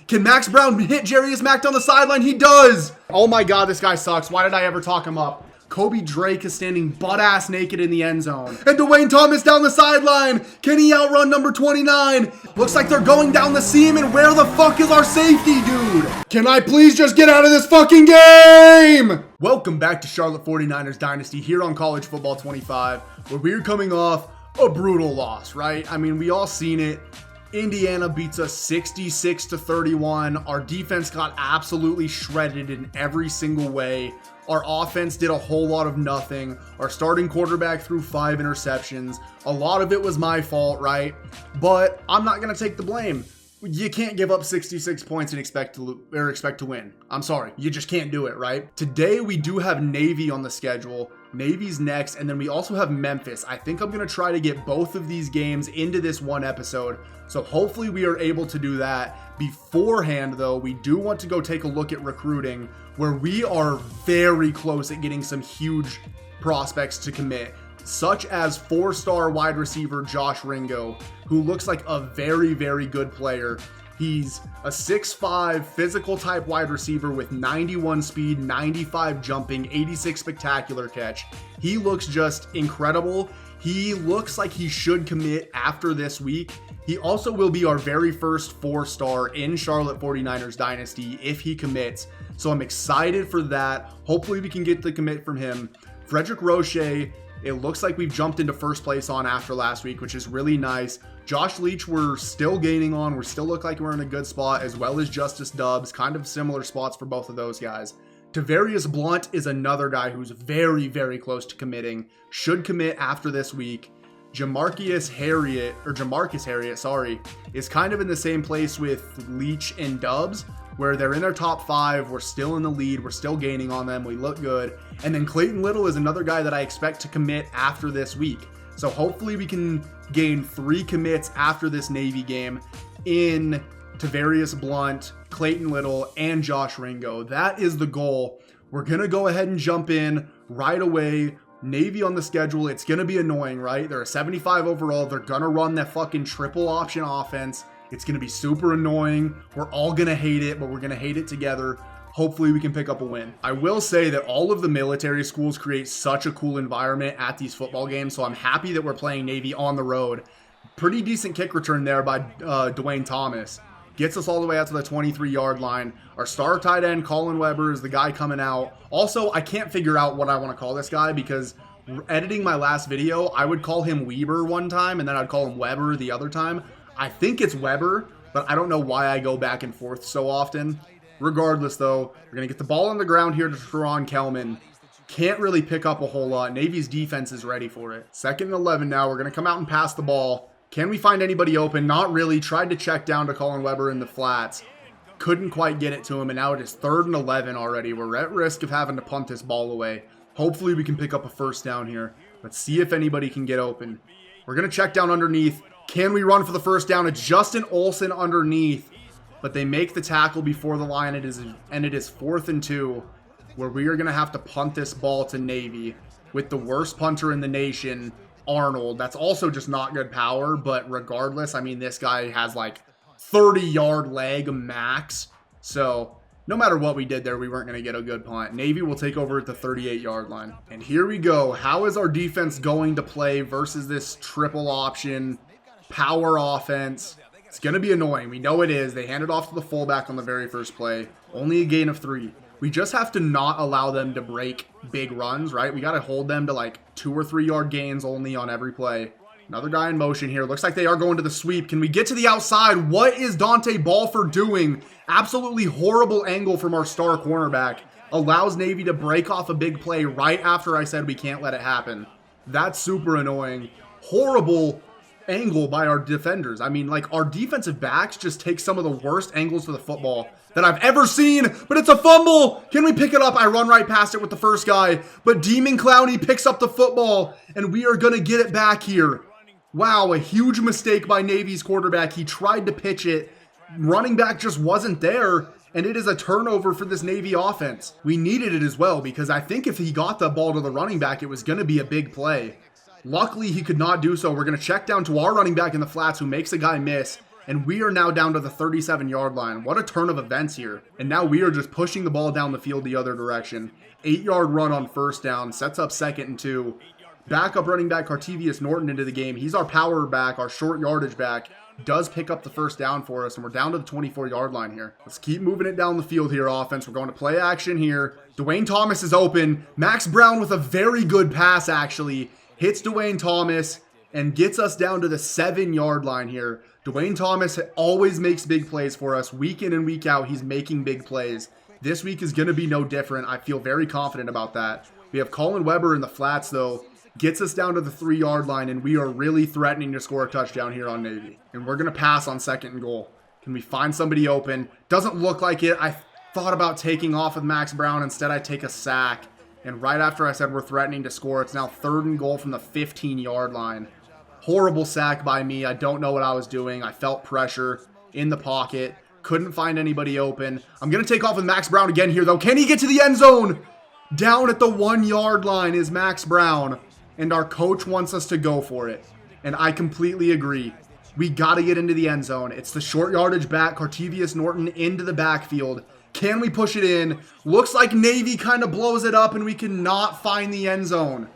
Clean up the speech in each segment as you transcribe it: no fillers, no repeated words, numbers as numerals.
Can Max Brown hit Jarius Mack down the sideline? He does. Oh my God, this guy sucks. Why did I ever talk him up? Kobe Drake is standing butt-ass naked in the end zone. And Dwayne Thomas down the sideline. Can he outrun number 29? Looks like they're going down the seam, and where the fuck is our safety, dude? Can I please just get out of this fucking game? Welcome back to Charlotte 49ers Dynasty here on College Football 25, where we're coming off a brutal loss, right? I mean, we all seen it. Indiana beats us 66-31. Our defense got absolutely shredded in every single way. Our offense did a whole lot of nothing. Our starting quarterback threw 5 interceptions. A lot of it was my fault, right? But I'm not going to take the blame. You can't give up 66 points and expect to win. I'm sorry. You just can't do it, right? Today, we do have Navy on the schedule. Navy's next, and then we also have Memphis. I think I'm going to try to get both of these games into this one episode. So hopefully we are able to do that. Beforehand, though, we do want to go take a look at recruiting, where we are very close at getting some huge prospects to commit, such as 4-star wide receiver Josh Ringo, who looks like a very, very good player. He's a 6'5", physical type wide receiver with 91 speed, 95 jumping, 86 spectacular catch. He looks just incredible. He looks like he should commit after this week. He also will be our very first 4-star in Charlotte 49ers Dynasty if he commits. So I'm excited for that. Hopefully we can get the commit from him. Frederick Roche, it looks like we've jumped into first place on after last week, which is really nice. Josh Leach, we're still gaining on. We still look like we're in a good spot, as well as Justice Dubs. Kind of similar spots for both of those guys. Tavarius Blunt is another guy who's very, very close to committing. Should commit after this week. Jamarcus Harriet, is kind of in the same place with Leach and Dubs, where they're in their top 5. We're still in the lead. We're still gaining on them. We look good. And then Clayton Little is another guy that I expect to commit after this week. So hopefully we can gain 3 commits after this Navy game in Tavarius Blunt, Clayton Little, and Josh Ringo. That is the goal. We're going to go ahead and jump in right away. Navy on the schedule. It's going to be annoying, right? They're a 75 overall. They're going to run that fucking triple option offense. It's going to be super annoying. We're all going to hate it, but we're going to hate it together. Hopefully we can pick up a win. I will say that all of the military schools create such a cool environment at these football games, so I'm happy that we're playing Navy on the road. Pretty decent kick return there by Dwayne Thomas. Gets us all the way out to the 23-yard line. Our star tight end, Colin Weber, is the guy coming out. Also, I can't figure out what I want to call this guy, because editing my last video, I would call him Weber one time, and then I'd call him Weber the other time. I think it's Weber, but I don't know why I go back and forth so often. Regardless, though, we're going to get the ball on the ground here to Teron Kelman. Can't really pick up a whole lot. Navy's defense is ready for it. 2nd and 11 now. We're going to come out and pass the ball. Can we find anybody open? Not really. Tried to check down to Colin Weber in the flats. Couldn't quite get it to him, and now it is 3rd and 11 already. We're at risk of having to punt this ball away. Hopefully we can pick up a first down here. Let's see if anybody can get open. We're going to check down underneath. Can we run for the first down? It's Justin Olsen underneath, but they make the tackle before the line. It is 4th and 2, where we are going to have to punt this ball to Navy with the worst punter in the nation, Arnold. That's also just not good power, but regardless, I mean, this guy has like 30-yard leg max. So no matter what we did there, we weren't going to get a good punt. Navy will take over at the 38-yard line. And here we go. How is our defense going to play versus this triple option power offense? It's going to be annoying. We know it is. They hand it off to the fullback on the very first play. Only a gain of 3. We just have to not allow them to break big runs, right? We got to hold them to like 2 or 3 yard gains only on every play. Another guy in motion here. Looks like they are going to the sweep. Can we get to the outside? What is Dante Balfour doing? Absolutely horrible angle from our star cornerback. Allows Navy to break off a big play right after I said we can't let it happen. That's super annoying. Horrible angle by our defenders. I mean, like, our defensive backs just take some of the worst angles to the football that I've ever seen, but it's a fumble. Can we pick it up? I run right past it with the first guy, but Demon Clowney picks up the football, and we are going to get it back here. Wow, a huge mistake by Navy's quarterback. He tried to pitch it. Running back just wasn't there, and it is a turnover for this Navy offense. We needed it as well, because I think if he got the ball to the running back, it was going to be a big play. Luckily, he could not do so. We're going to check down to our running back in the flats, who makes a guy miss. And we are now down to the 37-yard line. What a turn of events here. And now we are just pushing the ball down the field the other direction. 8-yard run on first down. Sets up 2nd and 2. Backup running back Cartevious Norton into the game. He's our power back, our short yardage back. Does pick up the first down for us, and we're down to the 24-yard line here. Let's keep moving it down the field here, offense. We're going to play action here. Dwayne Thomas is open. Max Brown with a very good pass, actually. Hits Dwayne Thomas and gets us down to the 7-yard line here. Dwayne Thomas always makes big plays for us. Week in and week out, he's making big plays. This week is going to be no different. I feel very confident about that. We have Colin Weber in the flats, though. Gets us down to the 3-yard line, and we are really threatening to score a touchdown here on Navy. And we're going to pass on 2nd and goal. Can we find somebody open? Doesn't look like it. I thought about taking off with Max Brown. Instead, I take a sack. And right after I said we're threatening to score, it's now 3rd and goal from the 15-yard line. Horrible sack by me. I don't know what I was doing. I felt pressure in the pocket. Couldn't find anybody open. I'm going to take off with Max Brown again here, though. Can he get to the end zone? Down at the 1-yard line is Max Brown. And our coach wants us to go for it. And I completely agree. We got to get into the end zone. It's the short yardage back, Cartevious Norton into the backfield. Can we push it in? Looks like Navy kind of blows it up and we cannot find the end zone.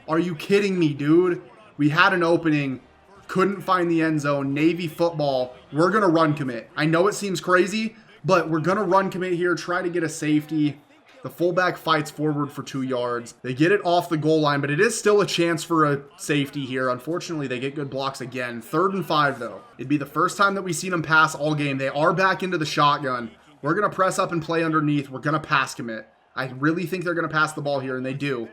Are you kidding me, dude? We had an opening, couldn't find the end zone. Navy football. We're going to run commit. I know it seems crazy, but we're going to run commit here, try to get a safety. The fullback fights forward for 2 yards. They get it off the goal line, but it is still a chance for a safety here. Unfortunately, they get good blocks again. 3rd and 5, though. It'd be the first time that we've seen them pass all game. They are back into the shotgun. We're going to press up and play underneath. We're going to pass commit. I really think they're going to pass the ball here, and they do.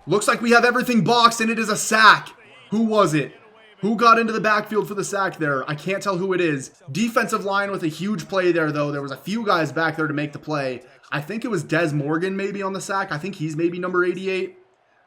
Looks like we have everything boxed, and it is a sack. Who was it? Who got into the backfield for the sack there? I can't tell who it is. Defensive line with a huge play there, though. There was a few guys back there to make the play. I think it was Des Morgan maybe on the sack. I think he's maybe number 88.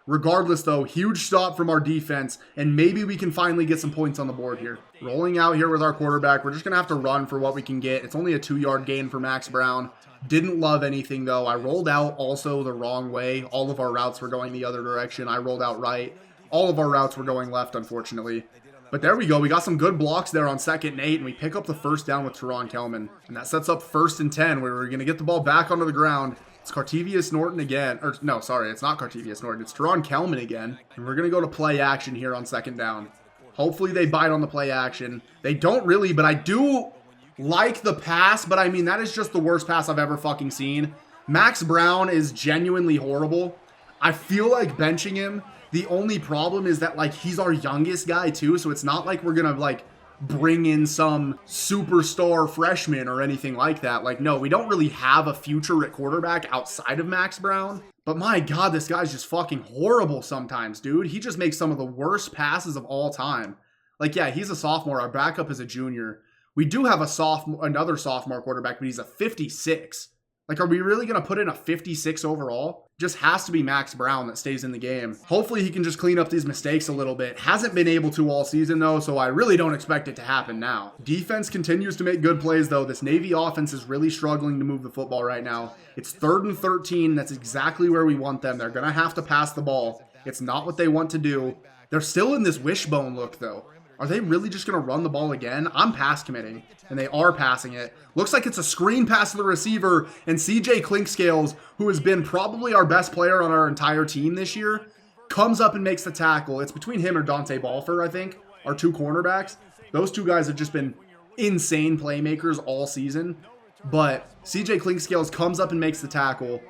Regardless, though, huge stop from our defense, and maybe we can finally get some points on the board here. Rolling out here with our quarterback. We're just going to have to run for what we can get. It's only a 2-yard gain for Max Brown. Didn't love anything, though. I rolled out also the wrong way. All of our routes were going the other direction. I rolled out right. All of our routes were going left, unfortunately. But there we go. We got some good blocks there on 2nd and 8, and we pick up the first down with Teron Kelman. And that sets up 1st and 10, where we're going to get the ball back onto the ground. It's Cartevious Norton again. Or, no, sorry, it's not Cartevious Norton. It's Teron Kelman again. And we're going to go to play action here on 2nd down. Hopefully they bite on the play action. They don't really, but I do like the pass. But, I mean, that is just the worst pass I've ever fucking seen. Max Brown is genuinely horrible. I feel like benching him. The only problem is that, like, he's our youngest guy, too. So it's not like we're going to, like, bring in some superstar freshman or anything like that. Like, no, we don't really have a future at quarterback outside of Max Brown. But my God, this guy's just fucking horrible sometimes, dude. He just makes some of the worst passes of all time. Like, yeah, he's a sophomore. Our backup is a junior. We do have another sophomore quarterback, but he's a 56. Like, are we really going to put in a 56 overall? Just has to be Max Brown that stays in the game. Hopefully he can just clean up these mistakes a little bit. Hasn't been able to all season, though, so I really don't expect it to happen now. Defense continues to make good plays, though. This Navy offense is really struggling to move the football right now. It's 3rd and 13. That's exactly where we want them. They're going to have to pass the ball. It's not what they want to do. They're still in this wishbone look, though. Are they really just going to run the ball again? I'm pass committing, and they are passing it. Looks like it's a screen pass to the receiver, and CJ Clinkscales, who has been probably our best player on our entire team this year, comes up and makes the tackle. It's between him or Dante Balfour, I think, our 2 cornerbacks. Those 2 guys have just been insane playmakers all season. But CJ Clinkscales comes up and makes the tackle,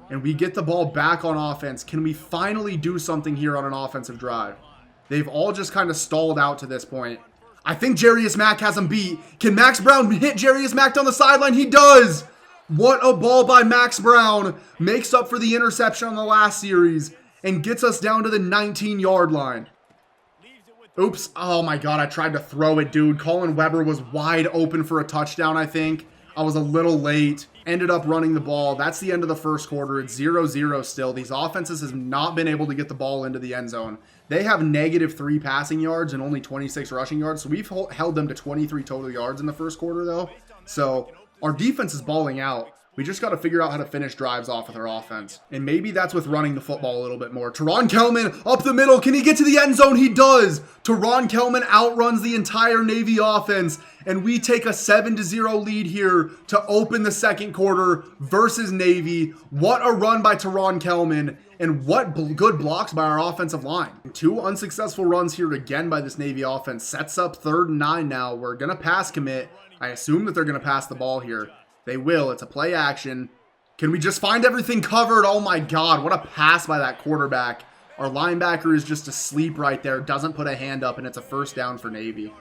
and we get the ball back on offense. Can we finally do something here on an offensive drive? They've all just kind of stalled out to this point. I think Jarius Mack has him beat. Can Max Brown hit Jarius Mack down the sideline? He does! What a ball by Max Brown. Makes up for the interception on the last series and gets us down to the 19-yard line. Oops. Oh my God, I tried to throw it, dude. Colin Weber was wide open for a touchdown, I think. I was a little late. Ended up running the ball. That's the end of the first quarter. It's 0-0 still. These offenses have not been able to get the ball into the end zone. They have -3 passing yards and only 26 rushing yards. So we've held them to 23 total yards in the first quarter, though. So our defense is balling out. We just got to figure out how to finish drives off with our offense. And maybe that's with running the football a little bit more. Teron Kelman up the middle. Can he get to the end zone? He does. Teron Kelman outruns the entire Navy offense. And we take a 7-0 lead here to open the second quarter versus Navy. What a run by Teron Kelman. And what good blocks by our offensive line. 2 unsuccessful runs here again by this Navy offense. Sets up 3rd and 9 now. We're going to pass commit. I assume that they're going to pass the ball here. They will. It's a play action. Can we just find everything covered? Oh my God, what a pass by that quarterback. Our linebacker is just asleep right there. Doesn't put a hand up, and it's a first down for Navy.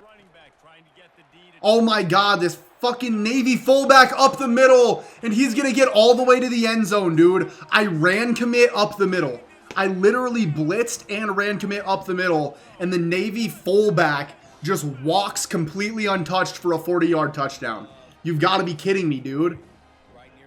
Oh my God, this fucking Navy fullback up the middle, and he's going to get all the way to the end zone, dude. I ran commit up the middle. I literally blitzed and ran commit up the middle, and the Navy fullback just walks completely untouched for a 40-yard touchdown. You've got to be kidding me, dude.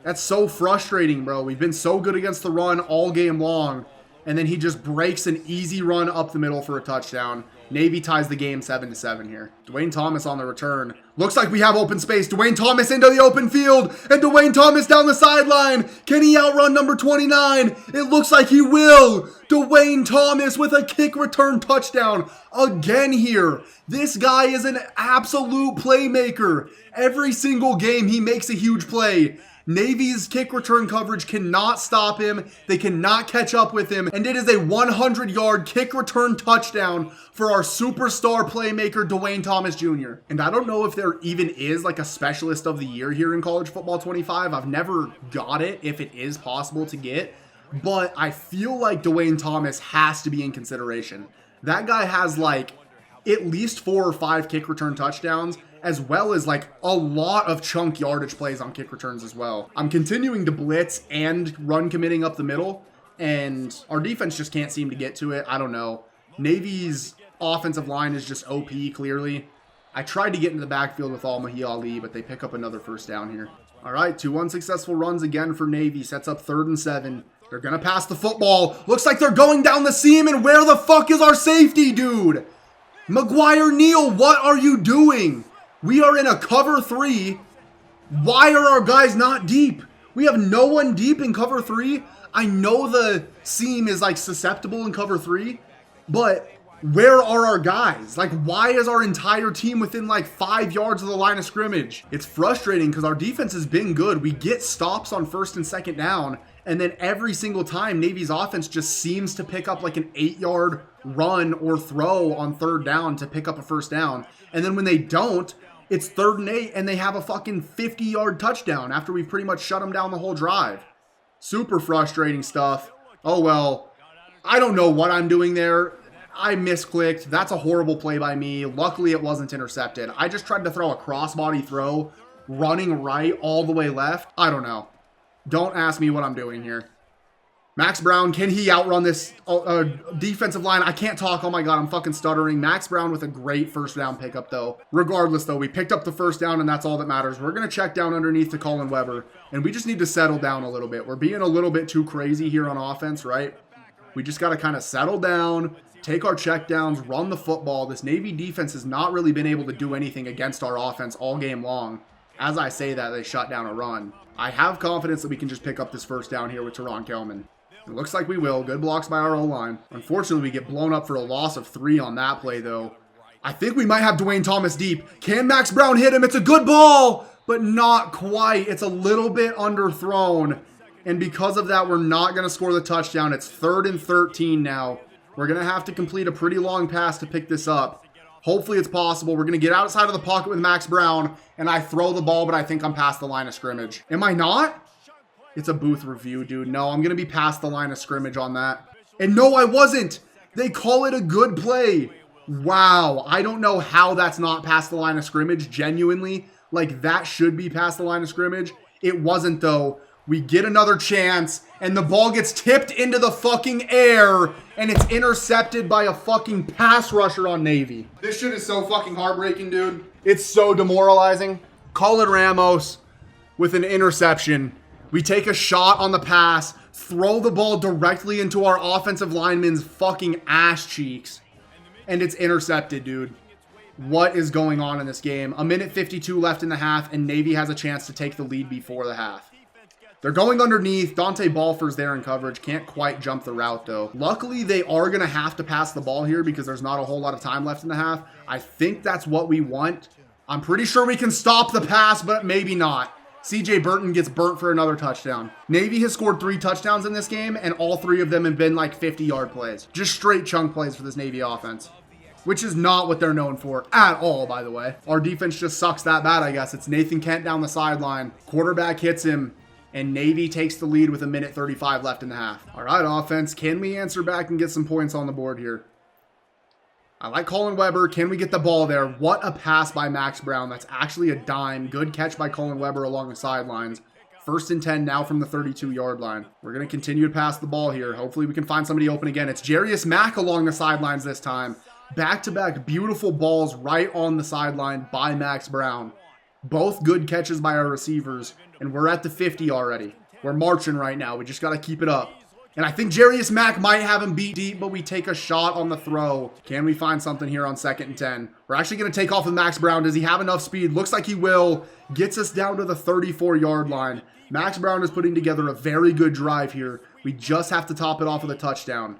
That's so frustrating, bro. We've been so good against the run all game long. And then he just breaks an easy run up the middle for a touchdown. Navy ties the game 7-7 here. Dwayne Thomas on the return. Looks like we have open space. Dwayne Thomas into the open field. And Dwayne Thomas down the sideline. Can he outrun number 29? It looks like he will. Dwayne Thomas with a kick return touchdown again here. This guy is an absolute playmaker. Every single game he makes a huge play. Navy's kick return coverage cannot stop him. They cannot catch up with him. And it is a 100-yard kick return touchdown for our superstar playmaker, Dwayne Thomas Jr. And I don't know if there even is like a specialist of the year here in College Football 25. I've never got it, if it is possible to get. But I feel like Dwayne Thomas has to be in consideration. That guy has like at least 4 or 5 kick return touchdowns, as well as like a lot of chunk yardage plays on kick returns as well. I'm continuing to blitz and run committing up the middle, and our defense just can't seem to get to it. I don't know. Navy's offensive line is just OP, clearly. I tried to get into the backfield with Al-Mahi Ali, but they pick up another first down here. All right, 2 unsuccessful runs again for Navy. Sets up 3rd and 7. They're going to pass the football. Looks like they're going down the seam, and where the fuck is our safety, dude? McGuire Neal, what are you doing? We are in a cover 3. Why are our guys not deep? We have no one deep in cover 3. I know the seam is like susceptible in cover 3, but where are our guys? Like, why is our entire team within like 5 yards of the line of scrimmage? It's frustrating because our defense has been good. We get stops on 1st and 2nd down, and then every single time Navy's offense just seems to pick up like an 8-yard run or throw on 3rd down to pick up a first down. And then when they don't, it's 3rd and 8 and they have a fucking 50-yard touchdown after we've pretty much shut them down the whole drive. Super frustrating stuff. Oh well, I don't know what I'm doing there. I misclicked. That's a horrible play by me. Luckily it wasn't intercepted. I just tried to throw a crossbody throw, running right all the way left. I don't know. Don't ask me what I'm doing here. Max Brown, can he outrun this defensive line? I can't talk. Oh my God, I'm fucking stuttering. Max Brown with a great first down pickup though. Regardless though, we picked up the first down and that's all that matters. We're going to check down underneath to Colin Weber, and we just need to settle down a little bit. We're being a little bit too crazy here on offense, right? We just got to kind of settle down, take our check downs, run the football. This Navy defense has not really been able to do anything against our offense all game long. As I say that, they shut down a run. I have confidence that we can just pick up this first down here with Teron Kelman. It looks like we will. Good blocks by our O-line. Unfortunately, we get blown up for a loss of 3 on that play, though. I think we might have Dwayne Thomas deep. Can Max Brown hit him? It's a good ball, but not quite. It's a little bit underthrown, and because of that, we're not going to score the touchdown. It's 3rd and 13 now. We're going to have to complete a pretty long pass to pick this up. Hopefully it's possible. We're going to get outside of the pocket with Max Brown, and I throw the ball, but I think I'm past the line of scrimmage. Am I not? It's a booth review, dude. No, I'm going to be past the line of scrimmage on that. And no, I wasn't. They call it a good play. Wow. I don't know how that's not past the line of scrimmage, genuinely. Like, that should be past the line of scrimmage. It wasn't, though. We get another chance, and the ball gets tipped into the fucking air, and it's intercepted by a fucking pass rusher on Navy. This shit is so fucking heartbreaking, dude. It's so demoralizing. Colin Ramos with an interception. We take a shot on the pass, throw the ball directly into our offensive lineman's fucking ass cheeks, and it's intercepted, dude. What is going on in this game? 1:52 left in the half, and Navy has a chance to take the lead before the half. They're going underneath. Dante Balfour's there in coverage. Can't quite jump the route, though. Luckily, they are going to have to pass the ball here because there's not a whole lot of time left in the half. I think that's what we want. I'm pretty sure we can stop the pass, but maybe not. CJ Burton gets burnt for another touchdown. Navy has scored 3 touchdowns in this game, and all 3 of them have been like 50-yard plays. Just straight chunk plays for this Navy offense, which is not what they're known for at all, by the way. Our defense just sucks that bad, I guess. It's Nathan Kent down the sideline. Quarterback hits him, and Navy takes the lead with 1:35 left in the half. All right, offense, can we answer back and get some points on the board here? I like Colin Weber. Can we get the ball there? What a pass by Max Brown. That's actually a dime. Good catch by Colin Weber along the sidelines. 1st and 10 now from the 32-yard line. We're going to continue to pass the ball here. Hopefully we can find somebody open again. It's Jarius Mack along the sidelines this time. Back-to-back beautiful balls right on the sideline by Max Brown. Both good catches by our receivers, and we're at the 50 already. We're marching right now. We just got to keep it up. And I think Jarius Mack might have him beat deep, but we take a shot on the throw. Can we find something here on 2nd and 10? We're actually going to take off with Max Brown. Does he have enough speed? Looks like he will. Gets us down to the 34-yard line. Max Brown is putting together a very good drive here. We just have to top it off with a touchdown.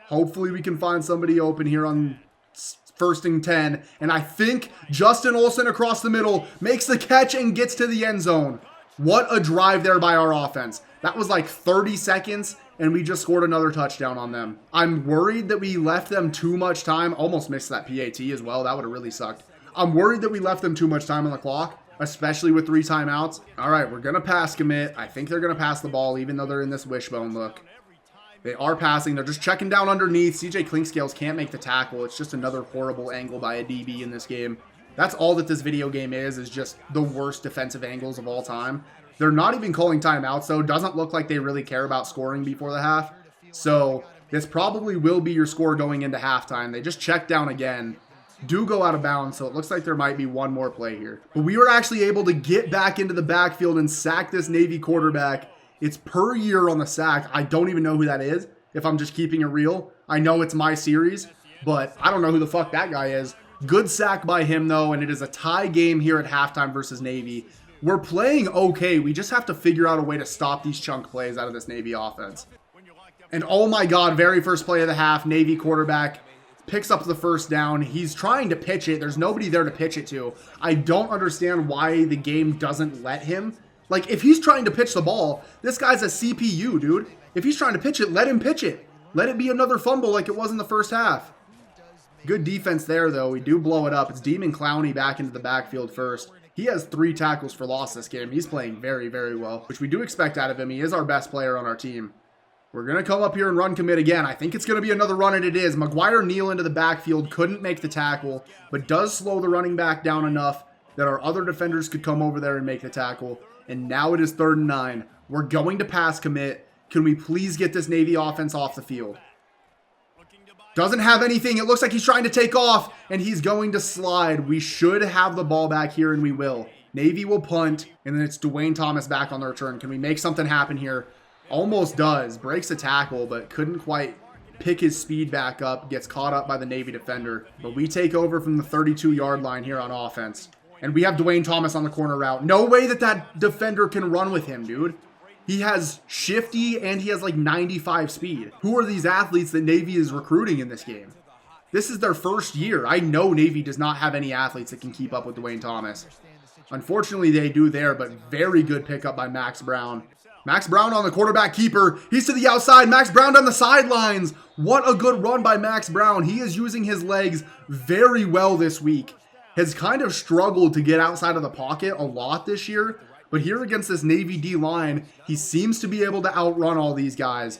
Hopefully we can find somebody open here on 1st and 10. And I think Justin Olsen across the middle makes the catch and gets to the end zone. What a drive there by our offense. That was like 30 seconds, and we just scored another touchdown on them. I'm worried that we left them too much time. Almost missed that PAT as well. That would have really sucked. I'm worried that we left them too much time on the clock, especially with 3 timeouts. All right, we're going to pass commit. I think they're going to pass the ball, even though they're in this wishbone look. They are passing. They're just checking down underneath. CJ Clinkscales can't make the tackle. It's just another horrible angle by a DB in this game. That's all that this video game is just the worst defensive angles of all time. They're not even calling timeouts, though. Doesn't look like they really care about scoring before the half. So this probably will be your score going into halftime. They just check down again. Do go out of bounds, so it looks like there might be one more play here. But we were actually able to get back into the backfield and sack this Navy quarterback. It's per year on the sack. I don't even know who that is, if I'm just keeping it real. I know it's my series, but I don't know who the fuck that guy is. Good sack by him, though, and it is a tie game here at halftime versus Navy. We're playing okay. We just have to figure out a way to stop these chunk plays out of this Navy offense. And oh my God, very first play of the half, Navy quarterback picks up the 1st down. He's trying to pitch it. There's nobody there to pitch it to. I don't understand why the game doesn't let him. Like, if he's trying to pitch the ball, this guy's a CPU, dude. If he's trying to pitch it, let him pitch it. Let it be another fumble like it was in the first half. Good defense there, though. We do blow it up. It's Demon Clowney back into the backfield first. He has 3 tackles for loss this game. He's playing very, very well, which we do expect out of him. He is our best player on our team. We're going to come up here and run commit again. I think it's going to be another run, and it is. McGuire Neal into the backfield. Couldn't make the tackle, but does slow the running back down enough that our other defenders could come over there and make the tackle. And now it is 3rd and 9. We're going to pass commit. Can we please get this Navy offense off the field? Doesn't have anything. It looks like he's trying to take off, and he's going to slide. We should have the ball back here, and we will. Navy will punt, and then it's Dwayne Thomas back on the return. Can we make something happen here? Almost does. Breaks a tackle, but couldn't quite pick his speed back up. Gets caught up by the Navy defender. But we take over from the 32-yard line here on offense. And we have Dwayne Thomas on the corner route. No way that that defender can run with him, dude. He has shifty and he has like 95 speed. Who are these athletes that Navy is recruiting in this game? This is their first year. I know Navy does not have any athletes that can keep up with Dwayne Thomas. Unfortunately, they do there, but very good pickup by Max Brown. Max Brown on the quarterback keeper. He's to the outside. Max Brown down the sidelines. What a good run by Max Brown. He is using his legs very well this week. Has kind of struggled to get outside of the pocket a lot this year. But here against this Navy D-line, he seems to be able to outrun all these guys.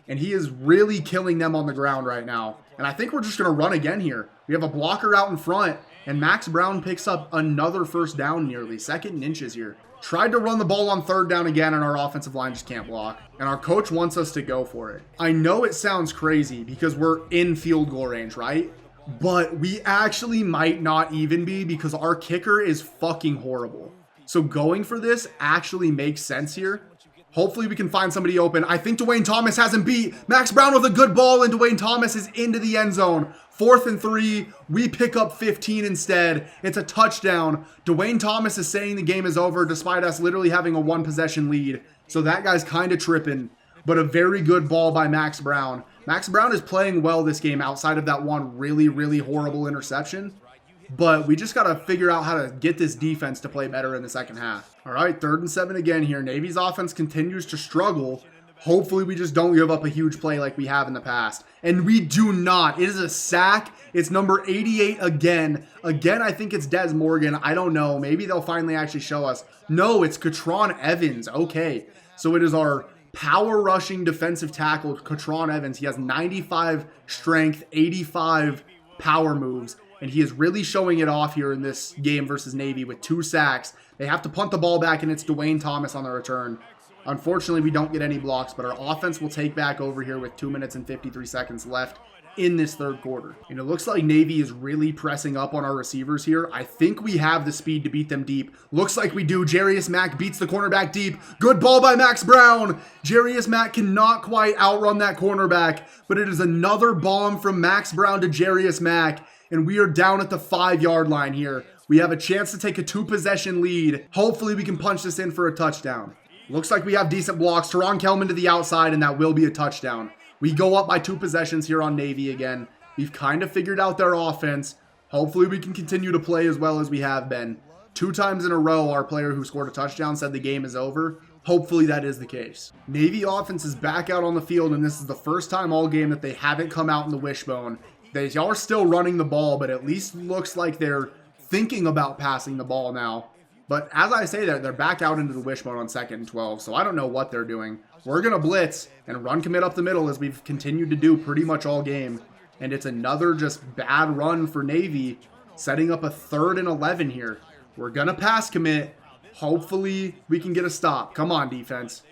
And he is really killing them on the ground right now. And I think we're just going to run again here. We have a blocker out in front. And Max Brown picks up another 1st down nearly. 2nd and inches here. Tried to run the ball on 3rd down again, and our offensive line just can't block. And our coach wants us to go for it. I know it sounds crazy because we're in field goal range, right? But we actually might not even be because our kicker is fucking horrible. So going for this actually makes sense here. Hopefully we can find somebody open. I think Dwayne Thomas has him beat. Max Brown with a good ball, and Dwayne Thomas is into the end zone. 4th and 3. We pick up 15 instead. It's a touchdown. Dwayne Thomas is saying the game is over despite us literally having a 1-possession lead. So that guy's kind of tripping. But a very good ball by Max Brown. Max Brown is playing well this game outside of that one really, really horrible interception. But we just got to figure out how to get this defense to play better in the second half. All right, 3rd and 7 again here. Navy's offense continues to struggle. Hopefully we just don't give up a huge play like we have in the past. And we do not. It is a sack. It's number 88 again. Again, I think it's Des Morgan. I don't know. Maybe they'll finally actually show us. No, it's Katron Evans. Okay. So it is our power rushing defensive tackle, Katron Evans. He has 95 strength, 85 power moves. And he is really showing it off here in this game versus Navy with 2 sacks. They have to punt the ball back, and it's Dwayne Thomas on the return. Unfortunately, we don't get any blocks, but our offense will take back over here with 2 minutes and 53 seconds left in this 3rd quarter. And it looks like Navy is really pressing up on our receivers here. I think we have the speed to beat them deep. Looks like we do. Jarius Mack beats the cornerback deep. Good ball by Max Brown. Jarius Mack cannot quite outrun that cornerback, but it is another bomb from Max Brown to Jarius Mack. And we are down at the 5-yard line here. We have a chance to take a 2-possession lead. Hopefully we can punch this in for a touchdown. Looks like we have decent blocks. Teron Kelman to the outside, and that will be a touchdown. We go up by 2 possessions here on Navy again. We've kind of figured out their offense. Hopefully we can continue to play as well as we have been. 2 times in a row, our player who scored a touchdown said the game is over. Hopefully that is the case. Navy offense is back out on the field, and this is the first time all game that they haven't come out in the wishbone. They are still running the ball, but at least looks like they're thinking about passing the ball now. But as I say that, they're back out into the wishbone on 2nd and 12, so I don't know what they're doing. We're going to blitz and run commit up the middle as we've continued to do pretty much all game. And it's another just bad run for Navy, setting up a 3rd and 11 here. We're going to pass commit. Hopefully we can get a stop. Come on, defense.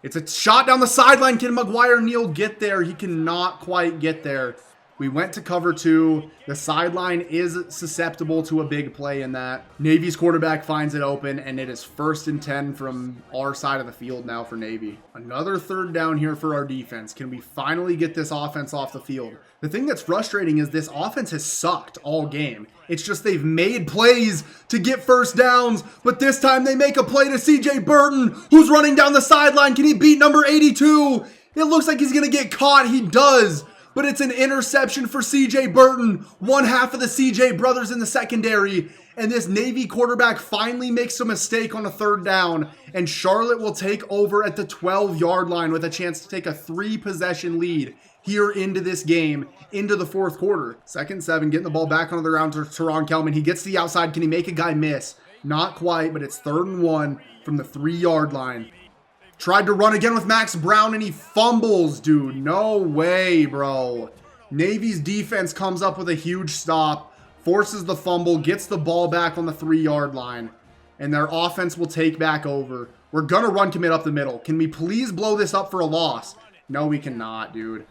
It's a shot down the sideline. Can McGuire Neal get there? He cannot quite get there. We went to cover 2. The sideline is susceptible to a big play in that. Navy's quarterback finds it open, and it is 1st and 10 from our side of the field now for Navy. Another 3rd down here for our defense. Can we finally get this offense off the field? The thing that's frustrating is this offense has sucked all game. It's just they've made plays to get 1st downs, but this time they make a play to CJ Burton, who's running down the sideline. Can he beat number 82? It looks like he's going to get caught. He does. But it's an interception for CJ Burton, 1/2 of the CJ brothers in the secondary. And this Navy quarterback finally makes a mistake on a 3rd down. And Charlotte will take over at the 12-yard line with a chance to take a 3-possession lead here into this game, into the 4th quarter. 2nd and 7, getting the ball back onto the ground to Teron Kelman. He gets to the outside. Can he make a guy miss? Not quite, but it's 3rd and 1 from the 3-yard line. Tried to run again with Max Brown, and he fumbles, dude. No way, bro. Navy's defense comes up with a huge stop, forces the fumble, gets the ball back on the 3-yard line, and their offense will take back over. We're going to run commit up the middle. Can we please blow this up for a loss? No, we cannot, dude.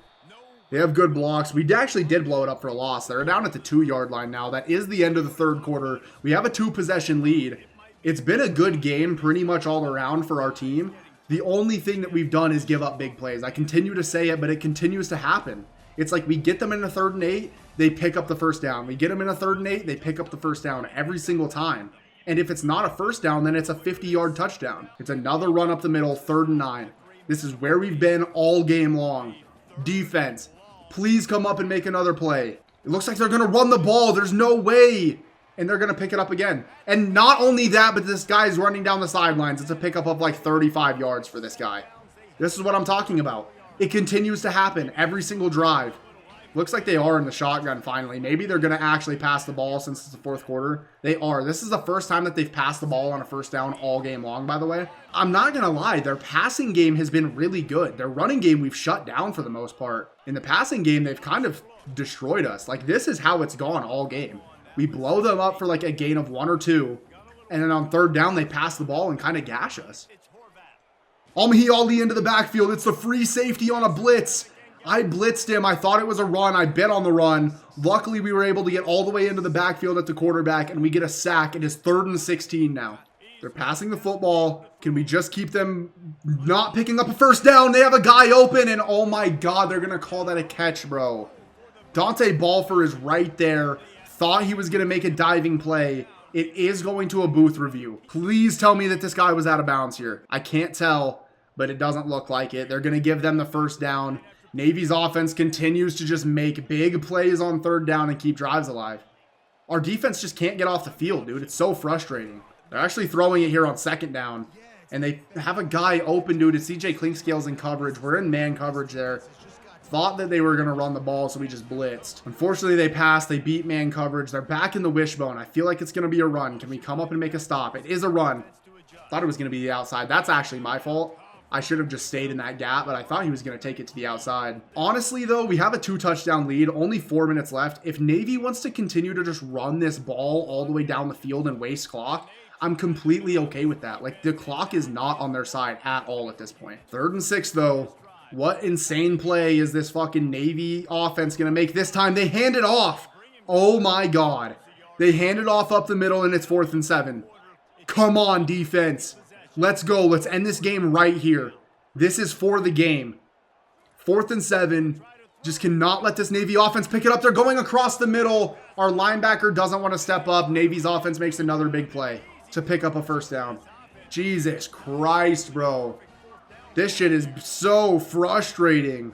They have good blocks. We actually did blow it up for a loss. They're down at the 2-yard line now. That is the end of the 3rd quarter. We have a 2-possession lead. It's been a good game pretty much all around for our team. The only thing that we've done is give up big plays. I continue to say it, but it continues to happen. It's like we get them in a 3rd and 8, they pick up the 1st down. We get them in a 3rd and 8, they pick up the 1st down every single time. And if it's not a 1st down, then it's a 50-yard touchdown. It's another run up the middle, 3rd and 9. This is where we've been all game long. Defense, please come up and make another play. It looks like they're going to run the ball. There's no way. And they're going to pick it up again. And not only that, but this guy's running down the sidelines. It's a pickup of like 35 yards for this guy. This is what I'm talking about. It continues to happen every single drive. Looks like they are in the shotgun finally. Maybe they're going to actually pass the ball since it's the 4th quarter. They are. This is the first time that they've passed the ball on a 1st down all game long, by the way. I'm not going to lie. Their passing game has been really good. Their running game we've shut down for the most part. In the passing game, they've kind of destroyed us. Like, this is how it's gone all game. We blow them up for like a gain of 1 or 2. And then on 3rd down, they pass the ball and kind of gash us. Almahi Ali into the backfield. It's the free safety on a blitz. I blitzed him. I thought it was a run. I bet on the run. Luckily, we were able to get all the way into the backfield at the quarterback, and we get a sack. It is 3rd and 16 now. They're passing the football. Can we just keep them not picking up a first down? They have a guy open, and oh my God, they're going to call that a catch, bro. Dante Balfour is right there. Thought he was going to make a diving play. It is going to a booth review. Please tell me that this guy was out of bounds here. I can't tell, but it doesn't look like it. They're going to give them the first down. Navy's offense continues to just make big plays on third down and keep drives alive. Our defense just can't get off the field, dude. It's so frustrating. They're actually throwing it here on second down, and they have a guy open, dude. It's CJ Clinkscale's in coverage. We're in man coverage there. Thought that they were going to run the ball, so we just blitzed. Unfortunately, they passed. They beat man coverage. They're back in the wishbone. I feel like it's going to be a run. Can we come up and make a stop? It is a run. Thought it was going to be the outside. That's actually my fault. I should have just stayed in that gap, but I thought he was going to take it to the outside. Honestly, though, we have a 2-touchdown lead. Only 4 minutes left. If Navy wants to continue to just run this ball all the way down the field and waste clock, I'm completely okay with that. Like, the clock is not on their side at all at this point. 3rd and 6, though. What insane play is this fucking Navy offense going to make this time? They hand it off. Oh my God. They hand it off up the middle, and it's 4th and 7. Come on, defense. Let's go. Let's end this game right here. This is for the game. 4th and 7. Just cannot let this Navy offense pick it up. They're going across the middle. Our linebacker doesn't want to step up. Navy's offense makes another big play to pick up a first down. Jesus Christ, bro. This shit is so frustrating.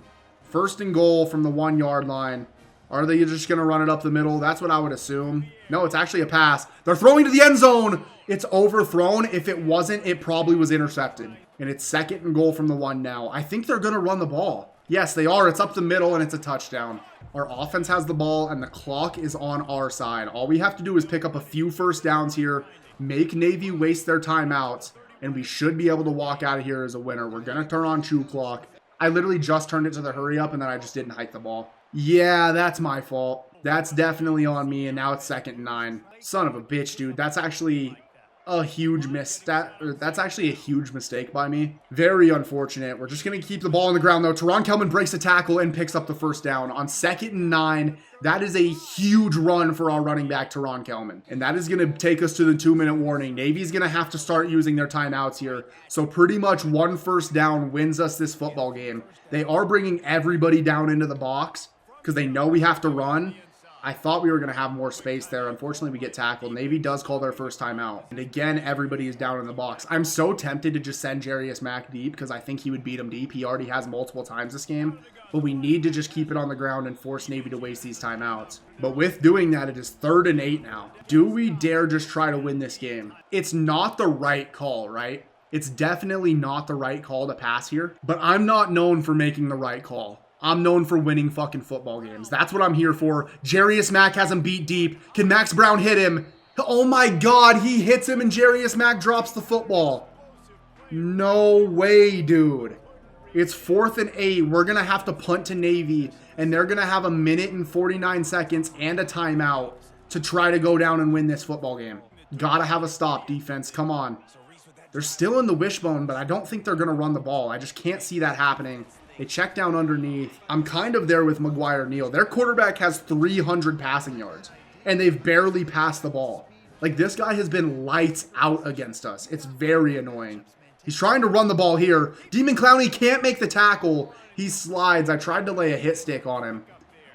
1st and goal from the 1-yard line. Are they just going to run it up the middle? That's what I would assume. No, it's actually a pass. They're throwing to the end zone. It's overthrown. If it wasn't, it probably was intercepted. And it's 2nd and goal from the 1 now. I think they're going to run the ball. Yes, they are. It's up the middle, and it's a touchdown. Our offense has the ball, and the clock is on our side. All we have to do is pick up a few first downs here, make Navy waste their timeouts, and we should be able to walk out of here as a winner. We're going to turn on chew clock. I literally just turned it to the hurry up, and then I just didn't hike the ball. Yeah, that's my fault. That's definitely on me, and now it's 2nd and 9. Son of a bitch, dude. That's actually a huge that's actually a huge mistake by me. Very unfortunate. We're just going to keep the ball on the ground, though. Teron Kelman breaks a tackle and picks up the first down. On 2nd and 9, that is a huge run for our running back, Teron Kelman. And that is going to take us to the 2-minute warning. Navy's going to have to start using their timeouts here. So pretty much 1 first down wins us this football game. They are bringing everybody down into the box because they know we have to run. I thought we were going to have more space there. Unfortunately, we get tackled. Navy does call their first timeout. And again, everybody is down in the box. I'm so tempted to just send Jarius Mack deep because I think he would beat him deep. He already has multiple times this game. But we need to just keep it on the ground and force Navy to waste these timeouts. But with doing that, it is 3rd and 8 now. Do we dare just try to win this game? It's not the right call, right? It's definitely not the right call to pass here. But I'm not known for making the right call. I'm known for winning fucking football games. That's what I'm here for. Jarius Mack has him beat deep. Can Max Brown hit him? Oh my God, he hits him and Jarius Mack drops the football. No way, dude. It's 4th and 8. We're going to have to punt to Navy, and they're going to have 1 minute and 49 seconds and a timeout to try to go down and win this football game. Gotta have a stop, defense. Come on. They're still in the wishbone, but I don't think they're going to run the ball. I just can't see that happening. They check down underneath. I'm kind of there with McGuire Neal. Their quarterback has 300 passing yards, and they've barely passed the ball. Like, this guy has been lights out against us. It's very annoying. He's trying to run the ball here. Demon Clowney can't make the tackle. He slides. I tried to lay a hit stick on him.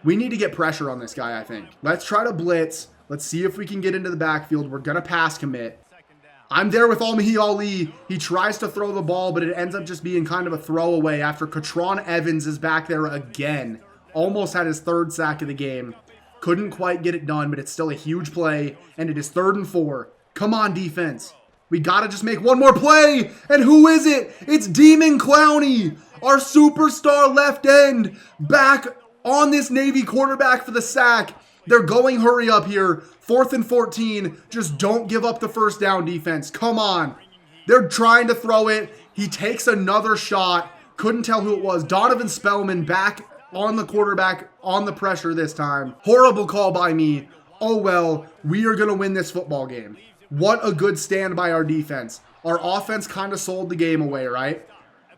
We need to get pressure on this guy, I think. Let's try to blitz. Let's see if we can get into the backfield. We're going to pass commit. I'm there with Almihi Ali. He tries to throw the ball, but it ends up just being kind of a throwaway after Katron Evans is back there again. Almost had his 3rd sack of the game. Couldn't quite get it done, but it's still a huge play, and it is 3rd and 4. Come on, defense. We got to just make one more play, and who is it? It's Demon Clowney, our superstar left end, back on this Navy quarterback for the sack. They're going hurry up here. 4th and 14. Just don't give up the first down, defense. Come on. They're trying to throw it. He takes another shot. Couldn't tell who it was. Donovan Spellman back on the quarterback on the pressure this time. Horrible call by me. Oh well, we are going to win this football game. What a good stand by our defense. Our offense kind of sold the game away, right?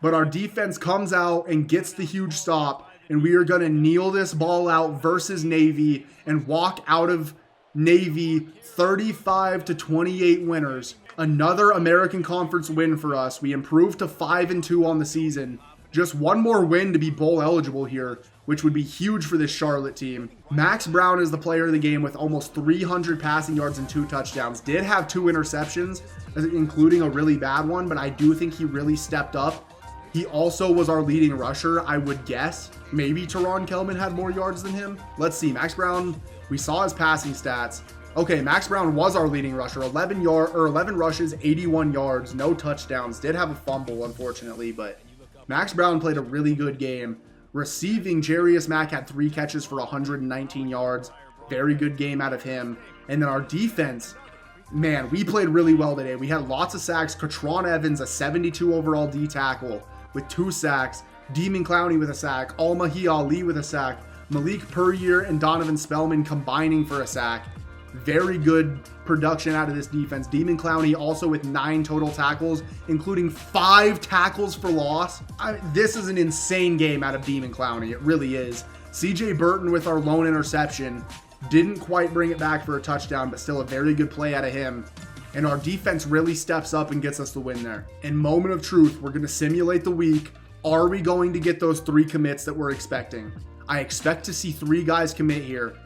But our defense comes out and gets the huge stop. And we are going to kneel this ball out versus Navy and walk out of Navy 35-28 winners. Another American Conference win for us. We improved to 5-2 on the season. Just one more win to be bowl eligible here, which would be huge for this Charlotte team. Max Brown is the player of the game with almost 300 passing yards and 2 touchdowns. Did have 2 interceptions, including a really bad one, but I do think he really stepped up. He also was our leading rusher, I would guess. Maybe Teron Kelman had more yards than him. Let's see, Max Brown, we saw his passing stats. Okay, Max Brown was our leading rusher, 11 rushes, 81 yards, no touchdowns. Did have a fumble, unfortunately, but Max Brown played a really good game. Receiving, Jarius Mack had 3 catches for 119 yards. Very good game out of him. And then our defense, man, we played really well today. We had lots of sacks. Katron Evans, a 72 overall D tackle with 2 sacks. Demon Clowney with a sack. Almahi Ali with a sack. Malik Puryear and Donovan Spellman combining for a sack. Very good production out of this defense. Demon Clowney also with 9 total tackles, including 5 tackles for loss. This is an insane game out of Demon Clowney. It really is. CJ Burton with our lone interception. Didn't quite bring it back for a touchdown, but still a very good play out of him. And our defense really steps up and gets us the win there. In moment of truth, we're going to simulate the week. Are we going to get those 3 commits that we're expecting? I expect to see 3 guys commit here.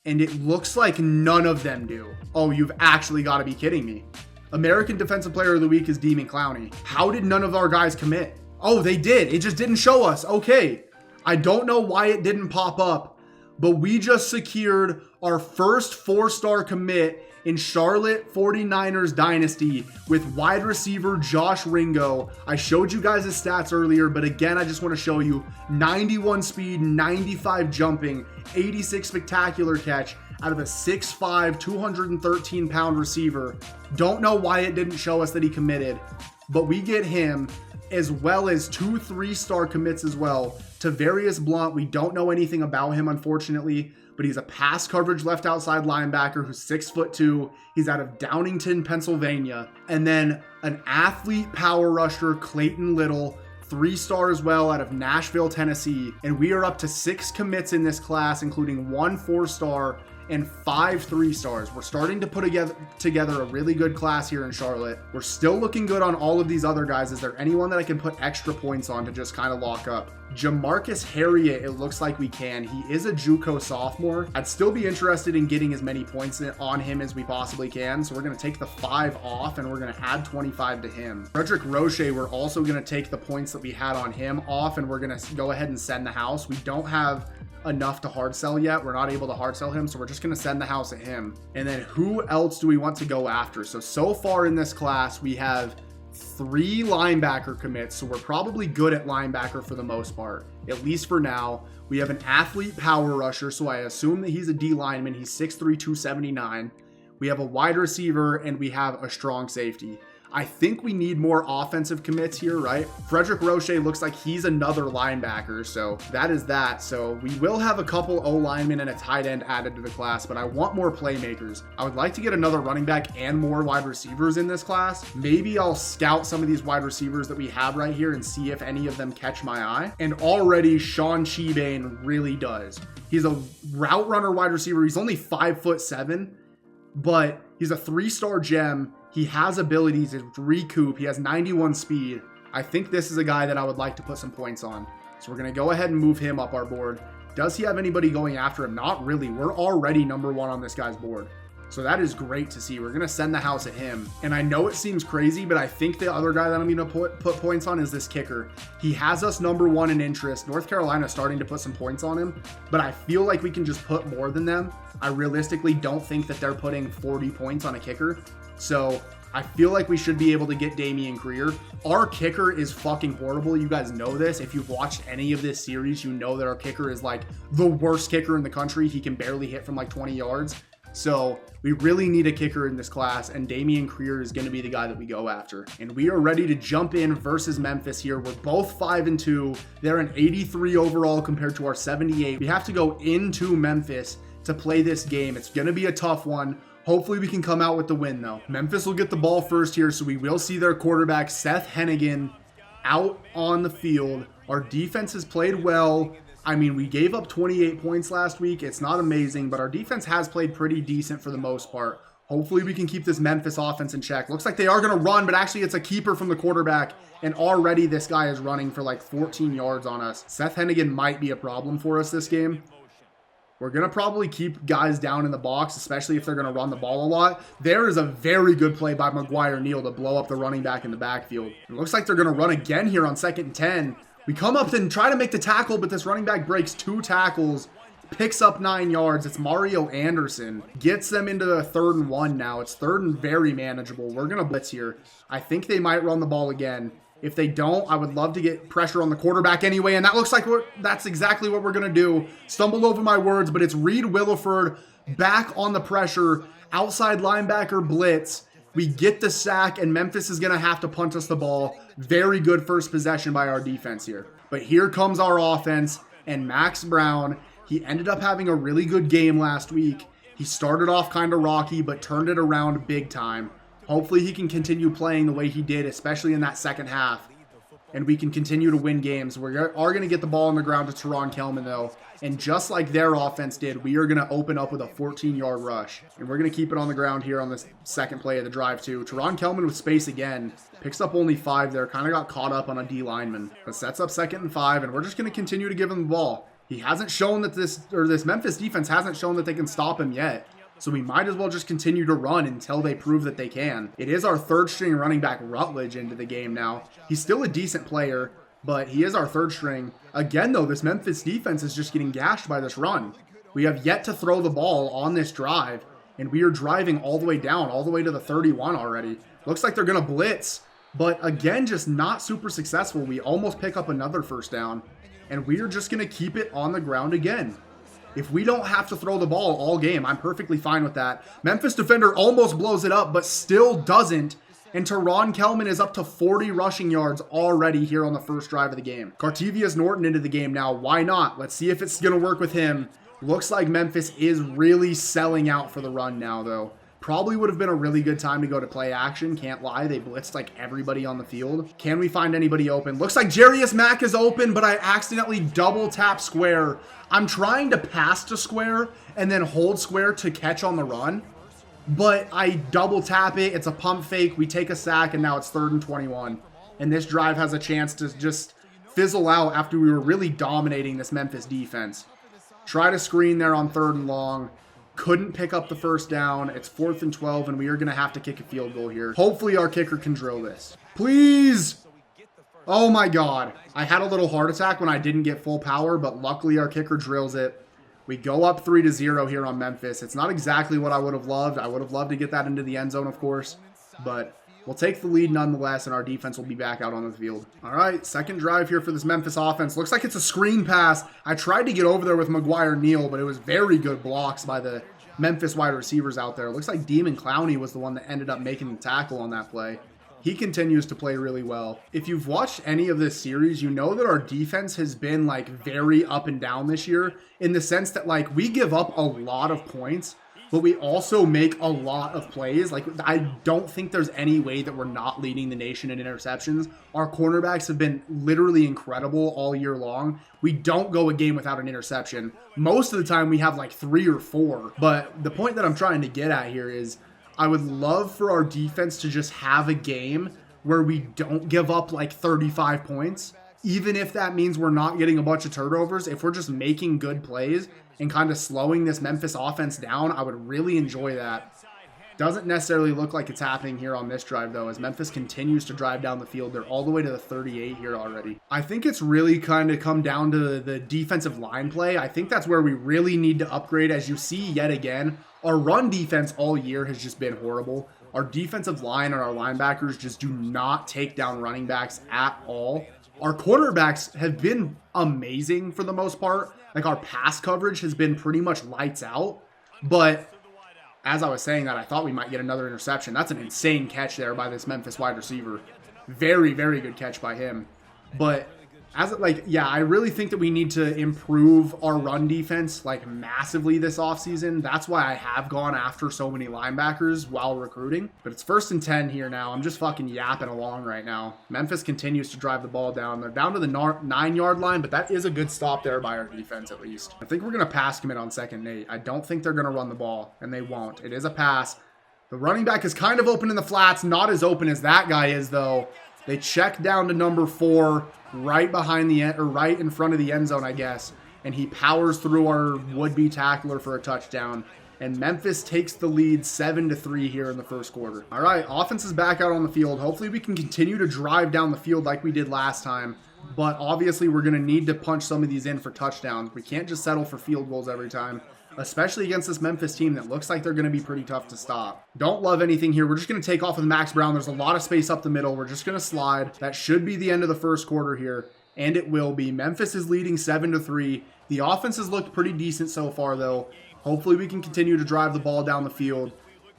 And it looks like none of them do. Oh, you've actually got to be kidding me. American Defensive Player of the Week is Demon Clowney. How did none of our guys commit? Oh, they did. It just didn't show us. Okay. I don't know why it didn't pop up, but we just secured our first 4-star commit in Charlotte 49ers Dynasty with wide receiver Josh Ringo. I showed you guys his stats earlier, but again, I just want to show you 91 speed, 95 jumping, 86 spectacular catch out of a 6'5", 213-pound receiver. Don't know why it didn't show us that he committed, but we get him as well as 2 3-star commits as well. Tavarius Blunt, we don't know anything about him, unfortunately, but he's a pass coverage left outside linebacker who's 6'2". He's out of Downingtown, Pennsylvania. And then an athlete power rusher, Clayton Little, 3-star as well out of Nashville, Tennessee. And we are up to 6 commits in this class, including 1 4-star and 5 3-stars. We're starting to put together a really good class here in Charlotte. We're still looking good on all of these other guys. Is there anyone that I can put extra points on to just kind of lock up? Jamarcus Harriet, it looks like we can. He is a JUCO sophomore. I'd still be interested in getting as many points on him as we possibly can. So we're going to take the 5 off and we're going to add 25 to him. Frederick Roche, we're also going to take the points that we had on him off and we're going to go ahead and send the house. We don't have enough to hard sell yet. We're not able to hard sell him, so we're just going to send the house at him. And then who else do we want to go after? So far in this class, we have 3 linebacker commits, so we're probably good at linebacker for the most part, at least for now. We have an athlete power rusher, so I assume that he's a D lineman. He's 6'3", 279. We have a wide receiver, and we have a strong safety. I think we need more offensive commits here, right? Frederick Roche looks like he's another linebacker, so that is that. So we will have a couple O-linemen and a tight end added to the class, but I want more playmakers. I would like to get another running back and more wide receivers in this class. Maybe I'll scout some of these wide receivers that we have right here and see if any of them catch my eye. And already Sean Chibane really does. He's a route runner wide receiver. He's only 5'7", but he's a 3-star gem. He has abilities to recoup. He has 91 speed. I think this is a guy that I would like to put some points on. So we're going to go ahead and move him up our board. Does he have anybody going after him? Not really. We're already number 1 on this guy's board. So that is great to see. We're going to send the house at him. And I know it seems crazy, but I think the other guy that I'm going to put points on is this kicker. He has us number 1 in interest. North Carolina is starting to put some points on him, but I feel like we can just put more than them. I realistically don't think that they're putting 40 points on a kicker. So I feel like we should be able to get Damian Greer. Our kicker is fucking horrible. You guys know this. If you've watched any of this series, you know that our kicker is like the worst kicker in the country. He can barely hit from like 20 yards. So we really need a kicker in this class, and Damian Greer is going to be the guy that we go after. And we are ready to jump in versus Memphis here. We're both 5-2. They're an 83 overall compared to our 78. We have to go into Memphis to play this game. It's going to be a tough one. Hopefully we can come out with the win though. Memphis will get the ball first here, so we will see their quarterback, Seth Hennigan, out on the field. Our defense has played well. I mean, we gave up 28 points last week. It's not amazing, but our defense has played pretty decent for the most part. Hopefully we can keep this Memphis offense in check. Looks like they are going to run, but actually it's a keeper from the quarterback. And already this guy is running for like 14 yards on us. Seth Hennigan might be a problem for us this game. We're going to probably keep guys down in the box, especially if they're going to run the ball a lot. There is a very good play by McGuire Neal to blow up the running back in the backfield. It looks like they're going to run again here on 2nd and 10. We come up and try to make the tackle, but this running back breaks 2 tackles, picks up 9 yards. It's Mario Anderson. Gets them into the 3rd and 1 now. It's 3rd and very manageable. We're going to blitz here. I think they might run the ball again. If they don't, I would love to get pressure on the quarterback anyway, and that looks like that's exactly what we're going to do. Stumbled over my words, but it's Reed Williford back on the pressure, outside linebacker blitz. We get the sack, and Memphis is going to have to punt us the ball. Very good first possession by our defense here. But here comes our offense, and Max Brown, he ended up having a really good game last week. He started off kind of rocky, but turned it around big time. Hopefully he can continue playing the way he did, especially in that second half. And we can continue to win games. We are going to get the ball on the ground to Teron Kelman, though. And just like their offense did, we are going to open up with a 14-yard rush. And we're going to keep it on the ground here on this second play of the drive, too. Teron Kelman with space again. Picks up only 5 there. Kind of got caught up on a D lineman. But sets up 2nd and 5, and we're just going to continue to give him the ball. He hasn't shown that this Memphis defense hasn't shown that they can stop him yet. So we might as well just continue to run until they prove that they can. It is our 3rd string running back Rutledge into the game now. He's still a decent player, but he is our 3rd string. Again, though, this Memphis defense is just getting gashed by this run. We have yet to throw the ball on this drive, and we are driving all the way down, all the way to the 31 already. Looks like they're going to blitz, but again, just not super successful. We almost pick up another 1st down, and we are just going to keep it on the ground again. If we don't have to throw the ball all game, I'm perfectly fine with that. Memphis defender almost blows it up, but still doesn't. And Teron Kelman is up to 40 rushing yards already here on the first drive of the game. Cartevious Norton into the game now. Why not? Let's see if it's going to work with him. Looks like Memphis is really selling out for the run now, though. Probably would have been a really good time to go to play action. Can't lie. They blitzed like everybody on the field. Can we find anybody open? Looks like Jarius Mack is open, but I accidentally double tap square. I'm trying to pass to square and then hold square to catch on the run, but I double tap it. It's a pump fake. We take a sack, and now it's 3rd and 21. And this drive has a chance to just fizzle out after we were really dominating this Memphis defense. Try to screen there on 3rd and long. Couldn't pick up the 1st down. It's 4th and 12, and we are going to have to kick a field goal here. Hopefully our kicker can drill this. Please! Oh my god. I had a little heart attack when I didn't get full power, but luckily our kicker drills it. We go up 3-0 here on Memphis. It's not exactly what I would have loved. I would have loved to get that into the end zone, of course, but we'll take the lead nonetheless, and our defense will be back out on the field. All right, 2nd drive here for this Memphis offense. Looks like it's a screen pass. I tried to get over there with McGuire Neal, but it was very good blocks by the Memphis wide receivers out there. Looks like Demon Clowney was the one that ended up making the tackle on that play. He continues to play really well. If you've watched any of this series, you know that our defense has been like very up and down this year, in the sense that like we give up a lot of points, but we also make a lot of plays. Like, I don't think there's any way that we're not leading the nation in interceptions. Our cornerbacks have been literally incredible all year long. We don't go a game without an interception. Most of the time we have like 3 or 4. But the point that I'm trying to get at here is I would love for our defense to just have a game where we don't give up like 35 points. Even if that means we're not getting a bunch of turnovers, if we're just making good plays and kind of slowing this Memphis offense down, I would really enjoy that. Doesn't necessarily look like it's happening here on this drive, though, as Memphis continues to drive down the field. They're all the way to the 38 here already. I think it's really kind of come down to the defensive line play. I think that's where we really need to upgrade. As you see yet again, our run defense all year has just been horrible. Our defensive line and our linebackers just do not take down running backs at all. Our quarterbacks have been amazing for the most part. Like, our pass coverage has been pretty much lights out. But as I was saying that, I thought we might get another interception. That's an insane catch there by this Memphis wide receiver. Very, very good catch by him. But I really think that we need to improve our run defense like massively this offseason. That's why I have gone after so many linebackers while recruiting. But it's 1st and 10 here now. I'm just fucking yapping along right now. Memphis continues to drive the ball down. They're down to the 9-yard line, but that is a good stop there by our defense at least. I think we're going to pass commit on 2nd and 8. I don't think they're going to run the ball, and they won't. It is a pass. The running back is kind of open in the flats. Not as open as that guy is, though. They check down to number 4, right behind the end, or right in front of the end zone, I guess. And he powers through our would-be tackler for a touchdown. And Memphis takes the lead 7-3 here in the first quarter. All right, offense is back out on the field. Hopefully we can continue to drive down the field like we did last time. But obviously we're going to need to punch some of these in for touchdowns. We can't just settle for field goals every time, especially against this Memphis team that looks like they're going to be pretty tough to stop. Don't love anything here. We're just going to take off with Max Brown. There's a lot of space up the middle. We're just going to slide. That should be the end of the first quarter here, and it will be. Memphis is leading 7-3. The offense has looked pretty decent so far, though. Hopefully we can continue to drive the ball down the field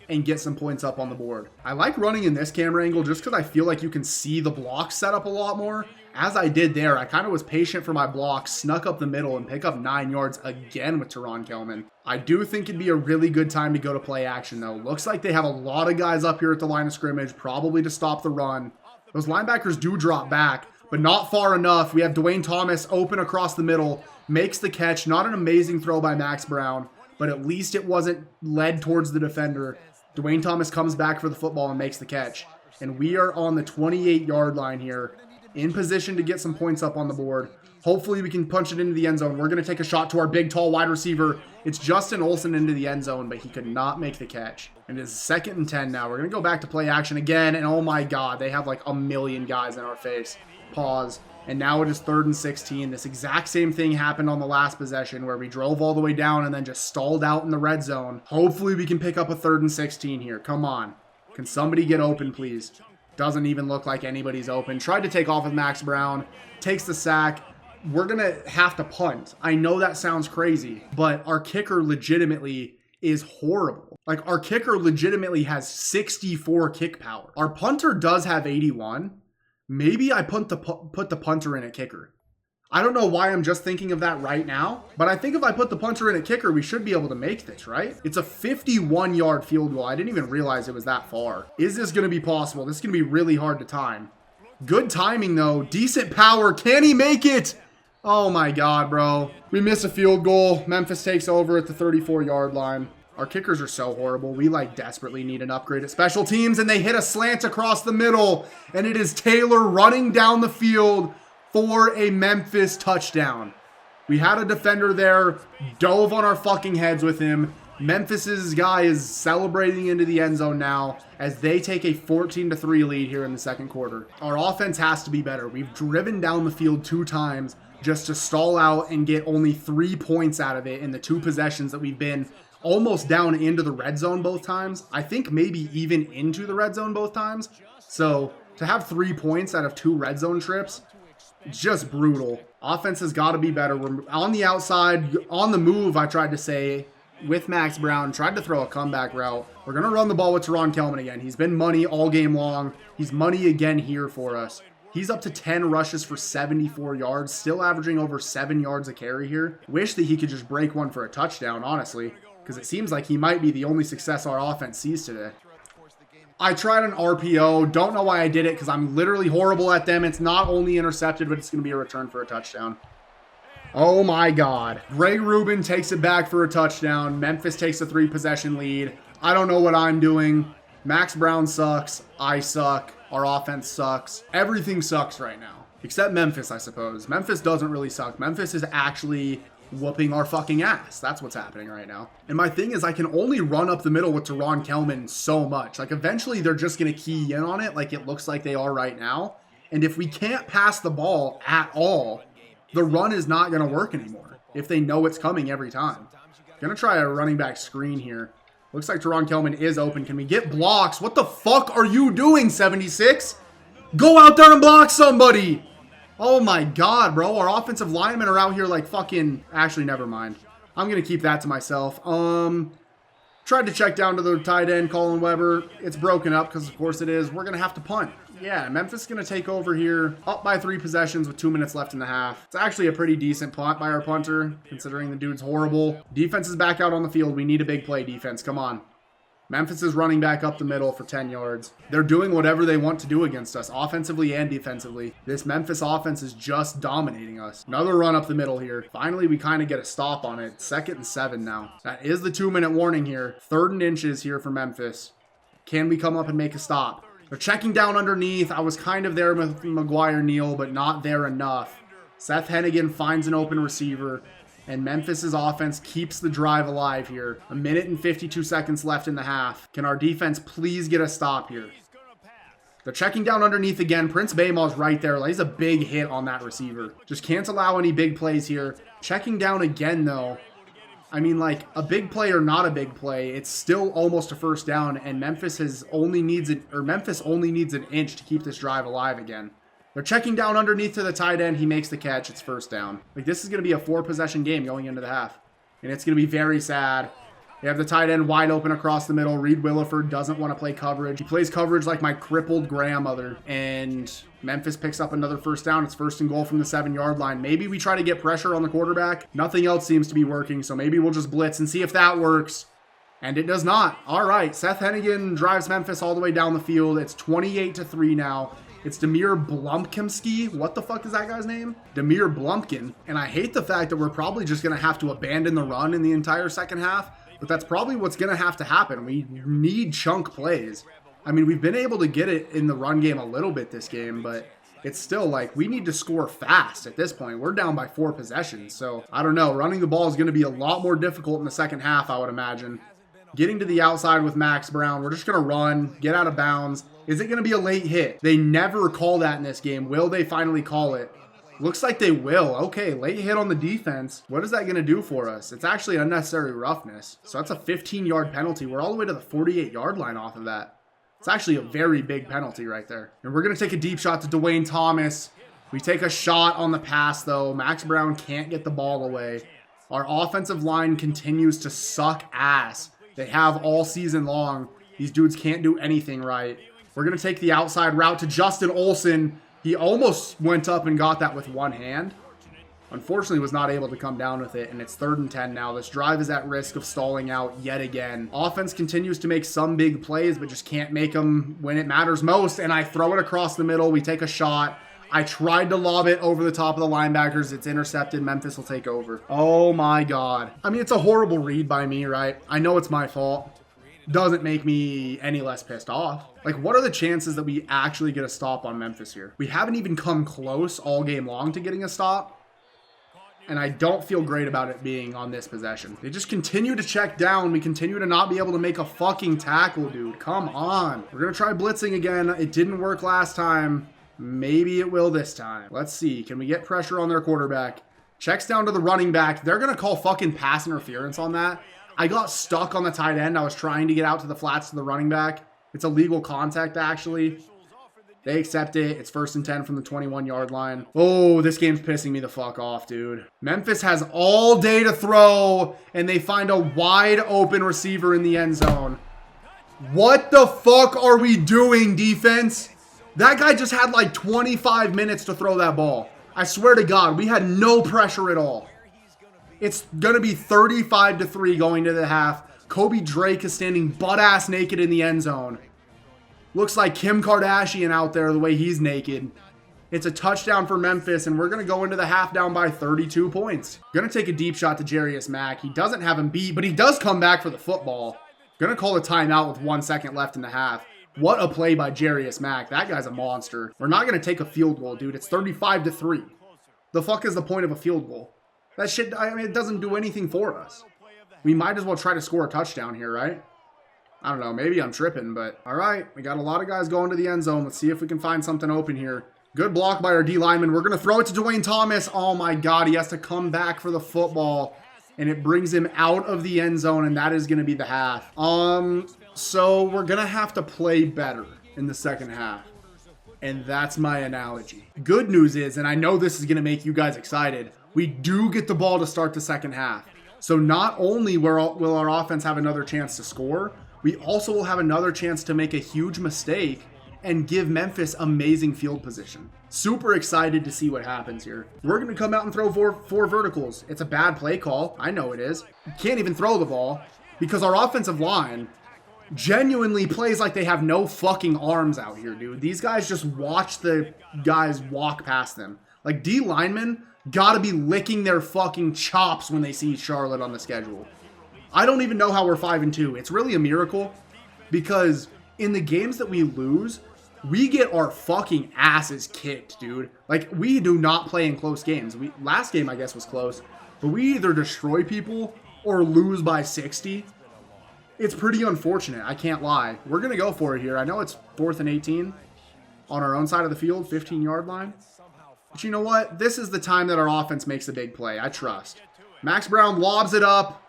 and get some points up on the board. I like running in this camera angle just because I feel like you can see the blocks set up a lot more. As I did there, I kind of was patient for my block, snuck up the middle, and pick up 9 yards again with Teron Kelman. I do think it'd be a really good time to go to play action, though. Looks like they have a lot of guys up here at the line of scrimmage, probably to stop the run. Those linebackers do drop back, but not far enough. We have Dwayne Thomas open across the middle, makes the catch. Not an amazing throw by Max Brown, but at least it wasn't led towards the defender. Dwayne Thomas comes back for the football and makes the catch. And we are on the 28-yard line here, in position to get some points up on the board. Hopefully we can punch it into the end zone. We're going to take a shot to our big, tall wide receiver. It's Justin Olsen into the end zone, but he could not make the catch. And it's 2nd and 10 now. We're going to go back to play action again. And oh my God, they have like a million guys in our face. Pause. And now it is 3rd and 16. This exact same thing happened on the last possession where we drove all the way down and then just stalled out in the red zone. Hopefully we can pick up a 3rd and 16 here. Come on. Can somebody get open, please? Doesn't even look like anybody's open. Tried to take off with Max Brown. Takes the sack. We're going to have to punt. I know that sounds crazy, but our kicker legitimately is horrible. Like, our kicker legitimately has 64 kick power. Our punter does have 81. Maybe I put the punter in at kicker. I don't know why I'm just thinking of that right now, but I think if I put the punter in at kicker, we should be able to make this, right? It's a 51-yard field goal. I didn't even realize it was that far. Is this going to be possible? This is going to be really hard to time. Good timing, though. Decent power. Can he make it? Oh, my God, bro. We miss a field goal. Memphis takes over at the 34-yard line. Our kickers are so horrible. We, like, desperately need an upgrade at special teams, and they hit a slant across the middle, and it is Taylor running down the field for a Memphis touchdown. We had a defender there, dove on our fucking heads with him. Memphis's guy is celebrating into the end zone now as they take a 14-3 lead here in the second quarter. Our offense has to be better. We've driven down the field 2 times just to stall out and get only 3 points out of it in the 2 possessions that we've been almost down into the red zone both times. I think maybe even into the red zone both times. So to have 3 points out of 2 red zone trips, just brutal. Offense has got to be better. We're on the outside, on the move, I tried to say, with Max Brown. Tried to throw a comeback route. We're going to run the ball with Teron Kelman again. He's been money all game long. He's money again here for us. He's up to 10 rushes for 74 yards, still averaging over 7 yards a carry here. Wish that he could just break one for a touchdown, honestly, because it seems like he might be the only success our offense sees today. I tried an RPO. Don't know why I did it because I'm literally horrible at them. It's not only intercepted, but it's going to be a return for a touchdown. Oh my God. Greg Rubin takes it back for a touchdown. Memphis takes a 3-possession lead. I don't know what I'm doing. Max Brown sucks. I suck. Our offense sucks. Everything sucks right now. Except Memphis, I suppose. Memphis doesn't really suck. Memphis is actually whooping our fucking ass. That's what's happening right now. And my thing is I can only run up the middle with Teron Kelman so much. Like, eventually they're just going to key in on it like it looks like they are right now. And if we can't pass the ball at all, the run is not going to work anymore if they know it's coming every time. Going to try a running back screen here. Looks like Teron Kelman is open. Can we get blocks? What the fuck are you doing, 76? Go out there and block somebody. Oh my God, bro. Our offensive linemen are out here like fucking... Actually, never mind. I'm going to keep that to myself. Tried to check down to the tight end, Colin Weber. It's broken up because, of course, it is. We're going to have to punt. Yeah, Memphis is going to take over here. Up by 3 possessions with 2 minutes left in the half. It's actually a pretty decent punt by our punter, considering the dude's horrible. Defense is back out on the field. We need a big play, defense. Come on. Memphis is running back up the middle for 10 yards. They're doing whatever they want to do against us, offensively and defensively. This Memphis offense is just dominating us. Another run up the middle here. Finally, we kind of get a stop on it. 2nd and 7 now. That is the 2-minute warning here. 3rd and inches here for Memphis. Can we come up and make a stop? They're checking down underneath. I was kind of there with McGuire-Neal, but not there enough. Seth Hennigan finds an open receiver, and Memphis's offense keeps the drive alive here. 1 minute and 52 seconds left in the half. Can our defense please get a stop here? They're checking down underneath again. Prince Baymall's right there. Like, he's a big hit on that receiver. Just can't allow any big plays here. Checking down again, though. I mean, like, a big play or not a big play, it's still almost a first down, and Memphis only needs an inch to keep this drive alive again. They're checking down underneath to the tight end. He makes the catch. It's first down. Like, this is going to be a 4-possession game going into the half, and it's going to be very sad. They have the tight end wide open across the middle. Reed Williford doesn't want to play coverage. He plays coverage like my crippled grandmother. And Memphis picks up another first down. It's 1st and goal from the 7-yard line. Maybe we try to get pressure on the quarterback. Nothing else seems to be working, so maybe we'll just blitz and see if that works. And it does not. All right, Seth Hennigan drives Memphis all the way down the field. It's 28-3 now. It's Demir Blumpkinski. What the fuck is that guy's name? Demir Blumpkin. And I hate the fact that we're probably just going to have to abandon the run in the entire second half. But that's probably what's going to have to happen. We need chunk plays. I mean, we've been able to get it in the run game a little bit this game, but it's still like we need to score fast at this point. We're down by 4 possessions. So I don't know. Running the ball is going to be a lot more difficult in the second half, I would imagine. Getting to the outside with Max Brown. We're just going to run, get out of bounds. Is it going to be a late hit? They never call that in this game. Will they finally call it? Looks like they will. Okay, late hit on the defense. What is that going to do for us? It's actually unnecessary roughness. So that's a 15-yard penalty. We're all the way to the 48-yard line off of that. It's actually a very big penalty right there. And we're going to take a deep shot to Dwayne Thomas. We take a shot on the pass, though. Max Brown can't get the ball away. Our offensive line continues to suck ass. They have all season long. These dudes can't do anything right. We're going to take the outside route to Justin Olsen. He almost went up and got that with one hand. Unfortunately, was not able to come down with it, and it's 3rd and 10 now. This drive is at risk of stalling out yet again. Offense continues to make some big plays, but just can't make them when it matters most, and I throw it across the middle. We take a shot. I tried to lob it over the top of the linebackers. It's intercepted. Memphis will take over. Oh, my God. I mean, it's a horrible read by me, right? I know it's my fault. Doesn't make me any less pissed off. Like, what are the chances that we actually get a stop on Memphis here? We haven't even come close all game long to getting a stop. And I don't feel great about it being on this possession. They just continue to check down. We continue to not be able to make a fucking tackle, dude. Come on. We're going to try blitzing again. It didn't work last time. Maybe it will this time. Let's see. Can we get pressure on their quarterback? Checks down to the running back. They're going to call fucking pass interference on that. I got stuck on the tight end. I was trying to get out to the flats to the running back. It's a legal contact, actually. They accept it. It's 1st and 10 from the 21-yard line. Oh, this game's pissing me the fuck off, dude. Memphis has all day to throw, and they find a wide open receiver in the end zone. What the fuck are we doing, defense? That guy just had like 25 minutes to throw that ball. I swear to God, we had no pressure at all. It's going to be 35-3 going to the half. Kobe Drake is standing butt-ass naked in the end zone. Looks like Kim Kardashian out there the way he's naked. It's a touchdown for Memphis, and we're going to go into the half down by 32 points. Going to take a deep shot to Jarius Mack. He doesn't have him beat, but he does come back for the football. Going to call a timeout with 1 second left in the half. What a play by Jarius Mack. That guy's a monster. We're not going to take a field goal, dude. It's 35-3. The fuck is the point of a field goal? That shit, I mean, it doesn't do anything for us. We might as well try to score a touchdown here, right? I don't know. Maybe I'm tripping, but all right. We got a lot of guys going to the end zone. Let's see if we can find something open here. Good block by our D lineman. We're going to throw it to Dwayne Thomas. Oh, my God. He has to come back for the football, and it brings him out of the end zone, and that is going to be the half. So we're going to have to play better in the second half, and that's my analogy. Good news is, and I know this is going to make you guys excited, we do get the ball to start the second half. So not only will our offense have another chance to score, we also will have another chance to make a huge mistake and give Memphis amazing field position. Super excited to see what happens here. We're going to come out and throw four verticals. It's a bad play call. I know it is. You can't even throw the ball because our offensive line genuinely plays like they have no fucking arms out here, dude. These guys just watch the guys walk past them. Like, D linemen gotta be licking their fucking chops when they see Charlotte on the schedule. I don't even know how we're 5-2. It's really a miracle because in the games that we lose, we get our fucking asses kicked, dude. Like, we do not play in close games. Last game, I guess, was close. But we either destroy people or lose by 60. It's pretty unfortunate. I can't lie. We're going to go for it here. I know it's 4th and 18 on our own side of the field, 15-yard line. But you know what? This is the time that our offense makes a big play. I trust. Max Brown lobs it up.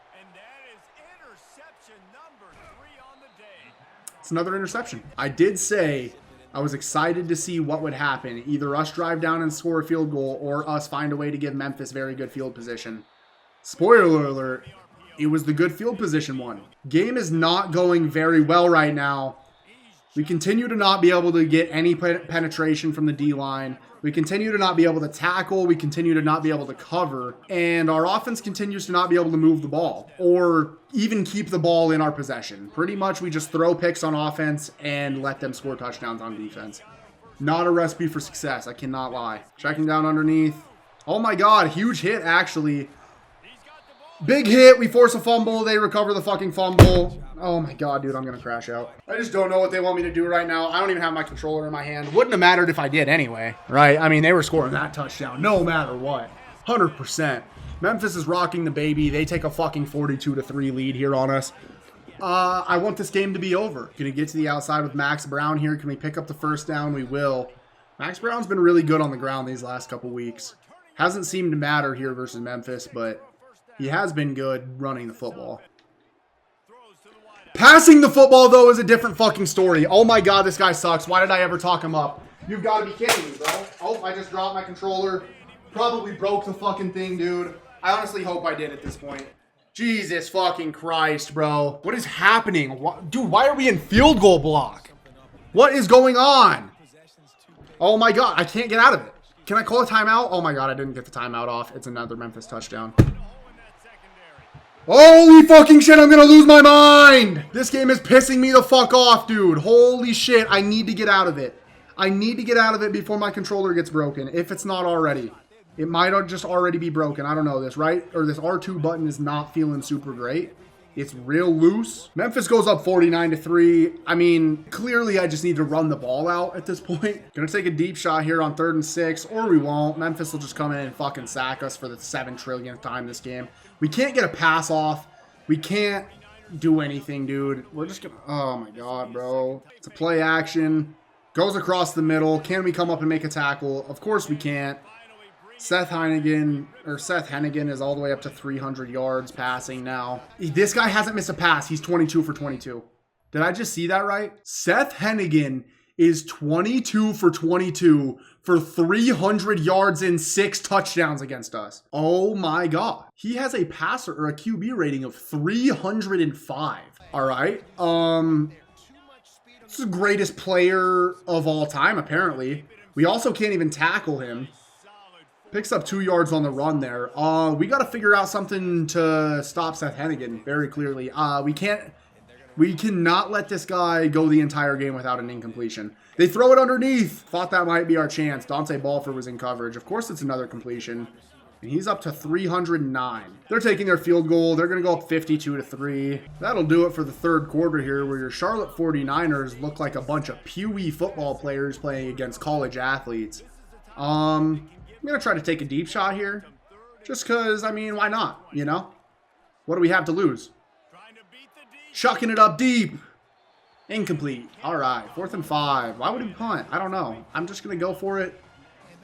It's another interception. I did say I was excited to see what would happen. Either us drive down and score a field goal or us find a way to give Memphis very good field position. Spoiler alert, it was the good field position one. Game is not going very well right now. We continue to not be able to get any penetration from the D-line. We continue to not be able to tackle. We continue to not be able to cover. And our offense continues to not be able to move the ball or even keep the ball in our possession. Pretty much we just throw picks on offense and let them score touchdowns on defense. Not a recipe for success. I cannot lie. Checking down underneath. Oh my God, huge hit actually. Big hit. We force a fumble. They recover the fucking fumble. Oh my God, dude, I'm going to crash out. I just don't know what they want me to do right now. I don't even have my controller in my hand. Wouldn't have mattered if I did anyway, right? I mean, they were scoring that touchdown no matter what. 100%. Memphis is rocking the baby. They take a fucking 42-3 lead here on us. I want this game to be over. Going to get to the outside with Max Brown here. Can we pick up the first down? We will. Max Brown's been really good on the ground these last couple weeks. Hasn't seemed to matter here versus Memphis, but he has been good running the football. Passing the football, though, is a different fucking story. Oh my God, this guy sucks. Why did I ever talk him up? You've got to be kidding me, bro. Oh, I just dropped my controller. Probably broke the fucking thing, dude. I honestly hope I did at this point. Jesus fucking Christ, bro. What is happening? Dude, why are we in field goal block? What is going on? Oh my God, I can't get out of it. Can I call a timeout? Oh my God, I didn't get the timeout off. It's another Memphis touchdown. Holy fucking shit, I'm gonna lose my mind! This game is pissing me the fuck off, dude. Holy shit, I need to get out of it. I need to get out of it before my controller gets broken, if it's not already. It might just already be broken. I don't know. This right, or this R2 button is not feeling super great. It's real loose. Memphis goes up 49-3. I mean, clearly I just need to run the ball out at this point. Gonna take a deep shot here on 3rd and 6, or we won't. Memphis will just come in and fucking sack us for the 7 trillionth time this game. We can't get a pass off. We can't do anything, dude. We're just gonna, oh my God, bro. It's a play action. Goes across the middle. Can we come up and make a tackle? Of course we can't. Seth Hennigan is all the way up to 300 yards passing now. This guy hasn't missed a pass. He's 22 for 22. Did I just see that right? Seth Hennigan is 22 for 22 for 300 yards and 6 touchdowns against us. Oh my God. He has a passer or a QB rating of 305. All right. This is the greatest player of all time, apparently. We also can't even tackle him. Picks up 2 yards on the run there. We got to figure out something to stop Seth Hennigan very clearly. We cannot let this guy go the entire game without an incompletion. They throw it underneath. Thought that might be our chance. Dante Balfour was in coverage. Of course, it's another completion. And he's up to 309. They're taking their field goal. They're going to go up 52-3. That'll do it for the 3rd quarter here, where your Charlotte 49ers look like a bunch of pewy football players playing against college athletes. I'm going to try to take a deep shot here. Just because, I mean, why not? You know? What do we have to lose? Chucking it up deep. Incomplete. All right. 4th and 5. Why would he punt? I don't know. I'm just going to go for it.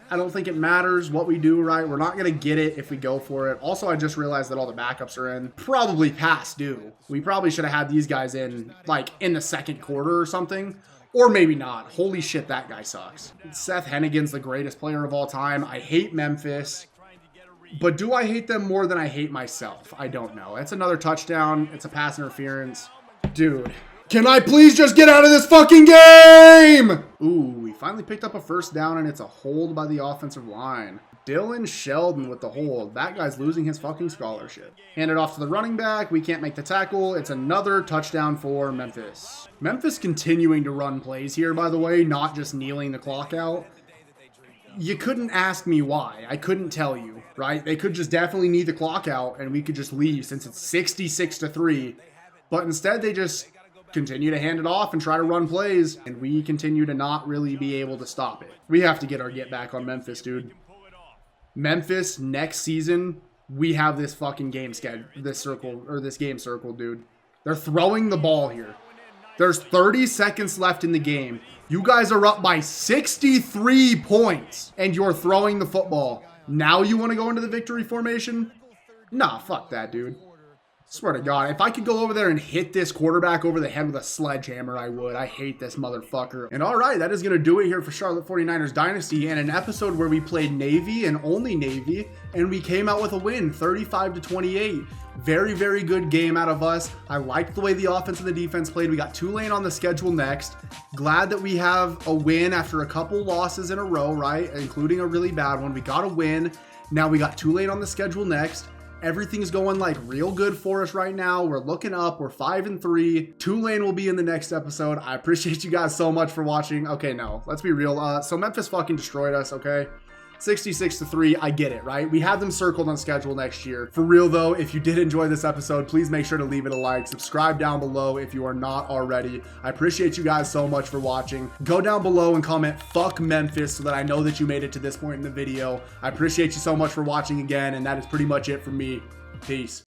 I don't think it matters what we do, right? We're not going to get it if we go for it. Also, I just realized that all the backups are in. Probably past due. We probably should have had these guys in, like, in the 2nd quarter or something. Or maybe not. Holy shit, that guy sucks. Seth Hennigan's the greatest player of all time. I hate Memphis. But do I hate them more than I hate myself? I don't know. It's another touchdown. It's a pass interference. Dude. Can I please just get out of this fucking game? Ooh, we finally picked up a first down, and it's a hold by the offensive line. Dylan Sheldon with the hold. That guy's losing his fucking scholarship. Hand it off to the running back. We can't make the tackle. It's another touchdown for Memphis. Memphis continuing to run plays here, by the way, not just kneeling the clock out. You couldn't ask me why. I couldn't tell you, right? They could just definitely knee the clock out, and we could just leave since it's 66-3. But instead, they just continue to hand it off and try to run plays, and we continue to not really be able to stop it. We have to get our get back on Memphis, dude. Memphis next season, we have this fucking game schedule, this game circle, dude. They're throwing the ball here. There's 30 seconds left in the game. You guys are up by 63 points, and you're throwing the football. Now you want to go into the victory formation? Nah, fuck that, dude. Swear to God, if I could go over there and hit this quarterback over the head with a sledgehammer, I would. I hate this motherfucker. And all right, that is going to do it here for Charlotte 49ers Dynasty and an episode where we played Navy and only Navy, and we came out with a win, 35-28. Very, very good game out of us. I liked the way the offense and the defense played. We got Tulane on the schedule next. Glad that we have a win after a couple losses in a row, right? Including a really bad one. We got a win. Now we got Tulane on the schedule next. Everything's going like real good for us right now. We're looking up. We're 5-3. Tulane will be in the next episode. I appreciate you guys so much for watching. Okay, no, let's be real. So Memphis fucking destroyed us, okay? 66-3, I get it, right? We have them circled on schedule next year. For real though, if you did enjoy this episode, please make sure to leave it a like. Subscribe down below if you are not already. I appreciate you guys so much for watching. Go down below and comment "fuck Memphis" so that I know that you made it to this point in the video. I appreciate you so much for watching again, and that is pretty much it for me. Peace.